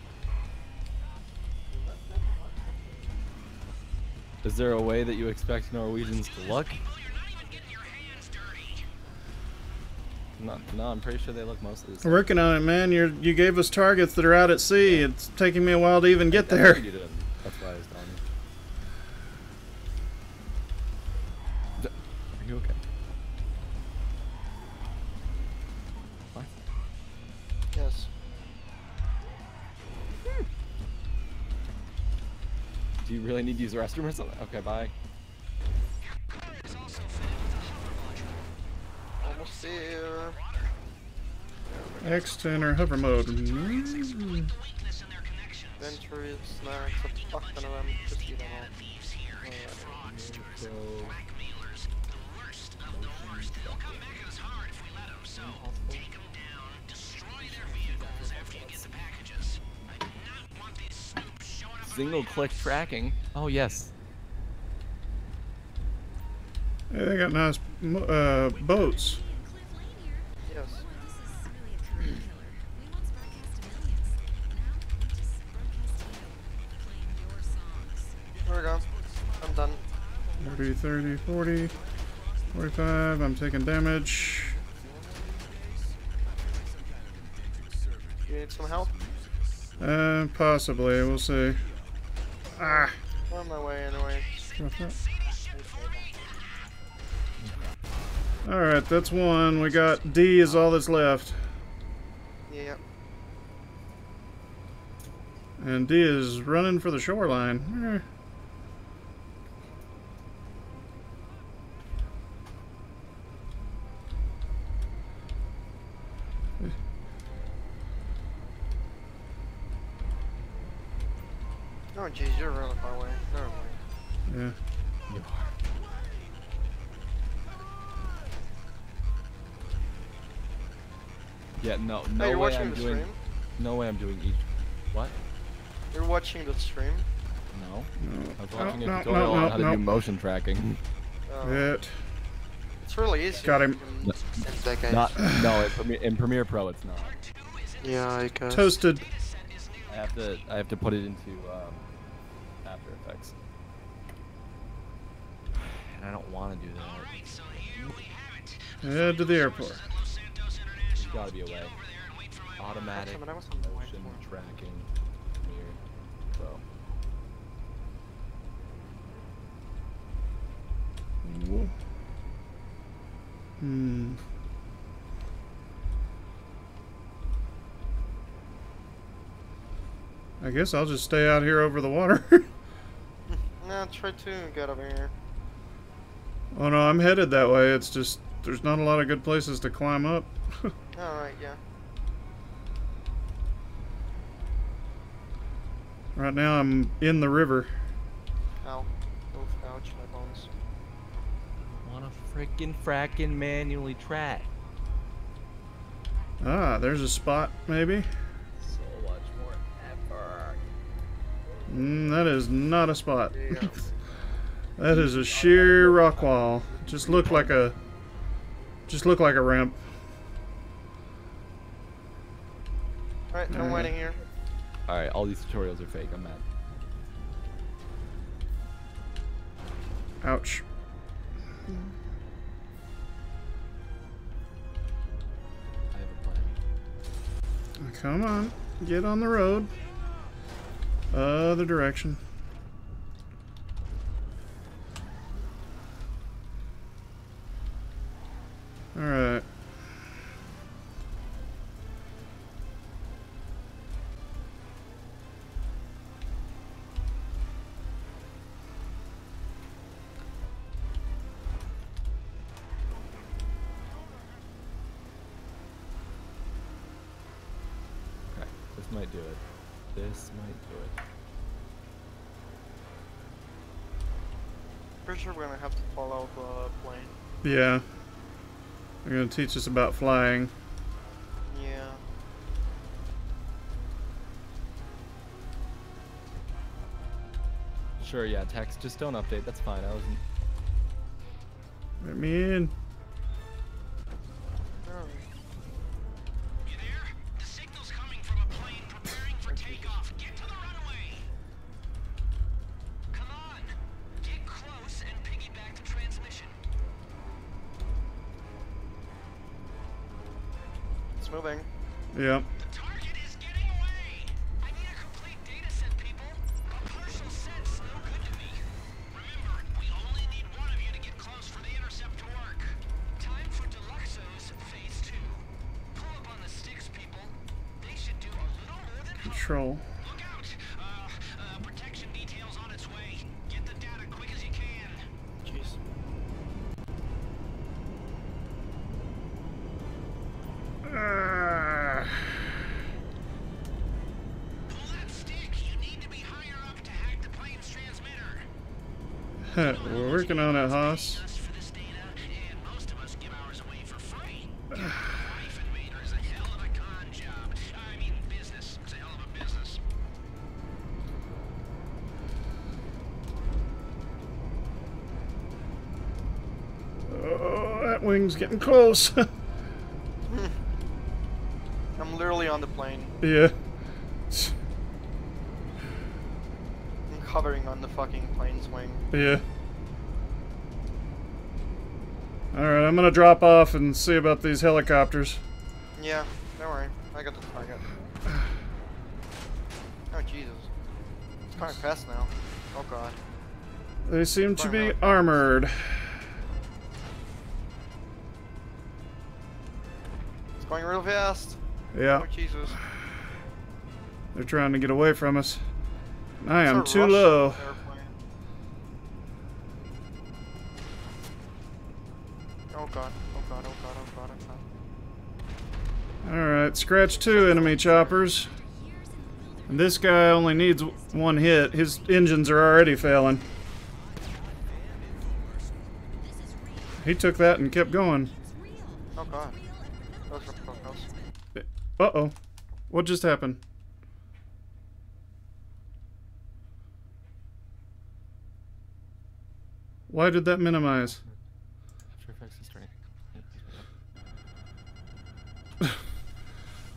Is there a way that you expect Norwegians to look? No, I'm pretty sure they look mostly the same. Working on it, man. You gave us targets that are out at sea. It's taking me a while to even get That's there. what you did. That's why I was telling you. Are you okay? What? Yes. Do you really need to use the restroom or something? Okay, bye. Almost there. X10 or hover mode. Inventory, snacks, a fuck ton of them. 50 of them all. Single click tracking. Oh yes. Hey, they got nice boats. Yes. There we go. I'm done. 30, 30, 40, 45. I'm taking damage. You need some help? Possibly. We'll see. Ah. I'm on my way anyway. Drop that. Alright, that's one. We got D is all that's left. Yeah. And D is running for the shoreline. Oh jeez, you're really far away. Never mind. Yeah. You are. Yeah, no Hey, way you're watching I'm the doing. stream? No way I'm doing each. What? You're watching the stream? No. No. I was watching No, a tutorial no, on how to no. do motion tracking. Hit. It's really easy. Got him. In that game. Not. No, in Premiere Pro it's not. Yeah, I guess. Toasted. I have to put it into After Effects. And I don't want to do that. Head to the airport. There's gotta be a way. Automatic Damn it, I was on the way motion for it. tracking Premiere Pro. Whoa. Hmm. I guess I'll just stay out here over the water. Nah, try to get over here. Oh no, I'm headed that way. It's just there's not a lot of good places to climb up. Alright, yeah. Right now I'm in the river. Ow. Oof, ouch, my bones. Wanna frickin' frackin' manually track. Ah, there's a spot maybe. So much more effort. That is not a spot. Yeah. That is a sheer rock wall. Just looked like a ramp. Alright, I'm waiting here. Alright, all these tutorials are fake. I'm mad. Ouch. I have a plan. Come on. Get on the road. Other direction. Alright. Okay, this might do it. This might do it. Pretty sure we're gonna have to follow the plane. Yeah. They're gonna teach us about flying. Yeah. Sure, yeah, text. Just don't update. That's fine. I wasn't. Let me in. You there? The signal's coming from a plane preparing for takeoff. Get to the runway. Come on. Get close and piggyback the transmission. It's moving. Yep. The target is getting away. I need a complete data set, people. A partial set's no good to me. Remember, we only need one of you to get close for the intercept to work. Time for Deluxo's phase 2. Pull up on the sticks, people. They should do a little more than help. Control. Look out! Protection details on its way. Get the data quick as you can. Jeez. Pull that stick. You need to be higher up to hack the plane's transmitter. We're working on it, Haas. Us for this data, and most of us give ours away for free. Life Invader is a hell of a con job. I mean, business. It's a hell of a business. Oh, that wing's getting close. I'm literally on the plane. Yeah. I'm hovering on the fucking plane's wing. Yeah. Alright, I'm gonna drop off and see about these helicopters. Yeah, don't worry. I got the target. Oh, Jesus. It's kind of fast now. Oh, God. They seem to be armored. It's going real fast. Yeah. Oh, Jesus. They're trying to get away from us. I am It's a too Russian low. airplane. Oh, God. Oh, God. Oh, God. Oh, God. Oh, God. Alright, scratch 2 enemy choppers. And this guy only needs one hit. His engines are already failing. He took that and kept going. Oh, God. Those are close. Uh-oh. What just happened? Why did that minimize? After Effects is straight.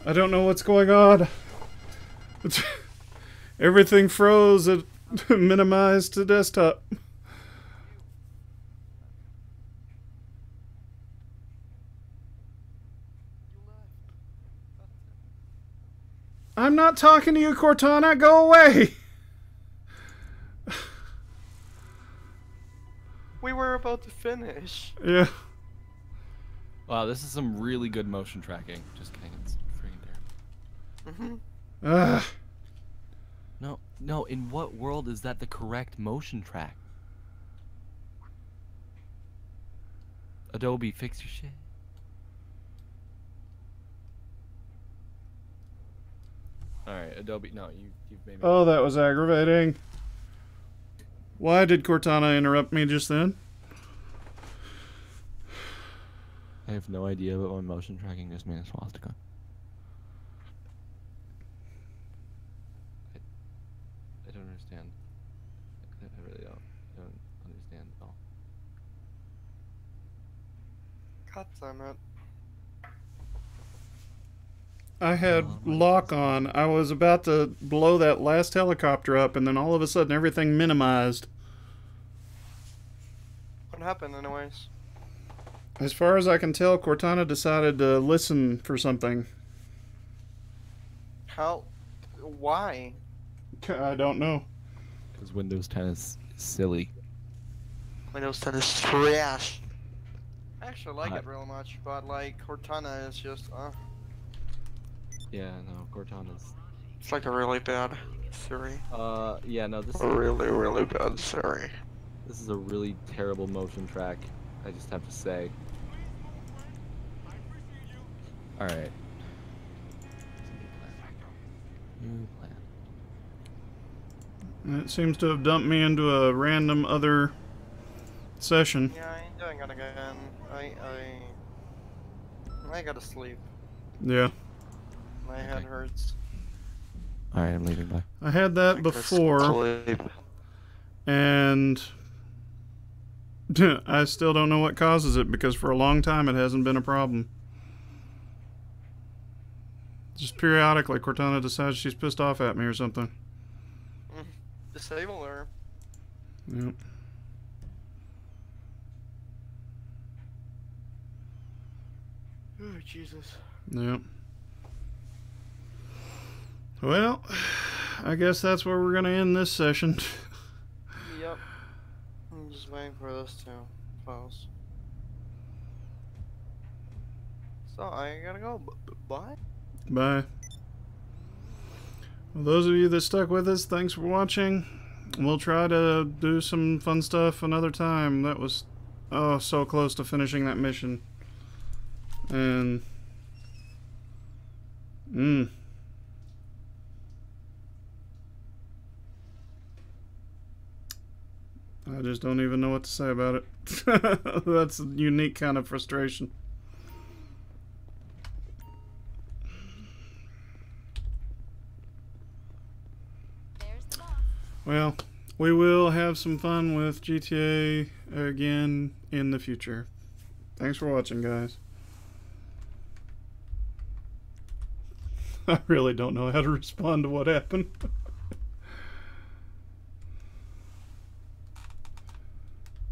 I don't know what's going on. Everything froze and minimized to desktop. I'm not talking to you, Cortana. Go away. We were about to finish. Yeah. Wow, this is some really good motion tracking. Just kidding, it's freaking terrible. Mm-hmm. No, in what world is that the correct motion track? Adobe, fix your shit. Alright, Adobe, no, you've made me... Oh, that was aggravating. Why did Cortana interrupt me just then? I have no idea, but my motion tracking just made a swastika. I don't understand. I really don't understand at all. God damn it. I had lock on. I was about to blow that last helicopter up, and then all of a sudden everything minimized. What happened, anyways? As far as I can tell, Cortana decided to listen for something. How? Why? I don't know. Because Windows 10 is silly. Windows 10 is trash. I actually like it real much, but like Cortana is just Yeah, no, Cortana's. It's like a really bad Siri. Yeah, no, this is Really bad Siri. This is a really terrible motion track. I just have to say. All right. New plan. It seems to have dumped me into a random other session. Yeah, I ain't doing it again. I gotta sleep. Yeah. My head hurts. All right, I'm leaving. Bye. I had that before, and I still don't know what causes it because for a long time it hasn't been a problem. Just periodically, Cortana decides she's pissed off at me or something. Disable her. Yep. Oh, Jesus. Yep. Well, I guess that's where we're going to end this session. Yep. I'm just waiting for this to close. So, I gotta go. Bye? Bye. Well, those of you that stuck with us, thanks for watching. We'll try to do some fun stuff another time. That was, oh, so close to finishing that mission. And, I just don't even know what to say about it. That's a unique kind of frustration. Well, we will have some fun with GTA again in the future. Thanks for watching, guys. I really don't know how to respond to what happened.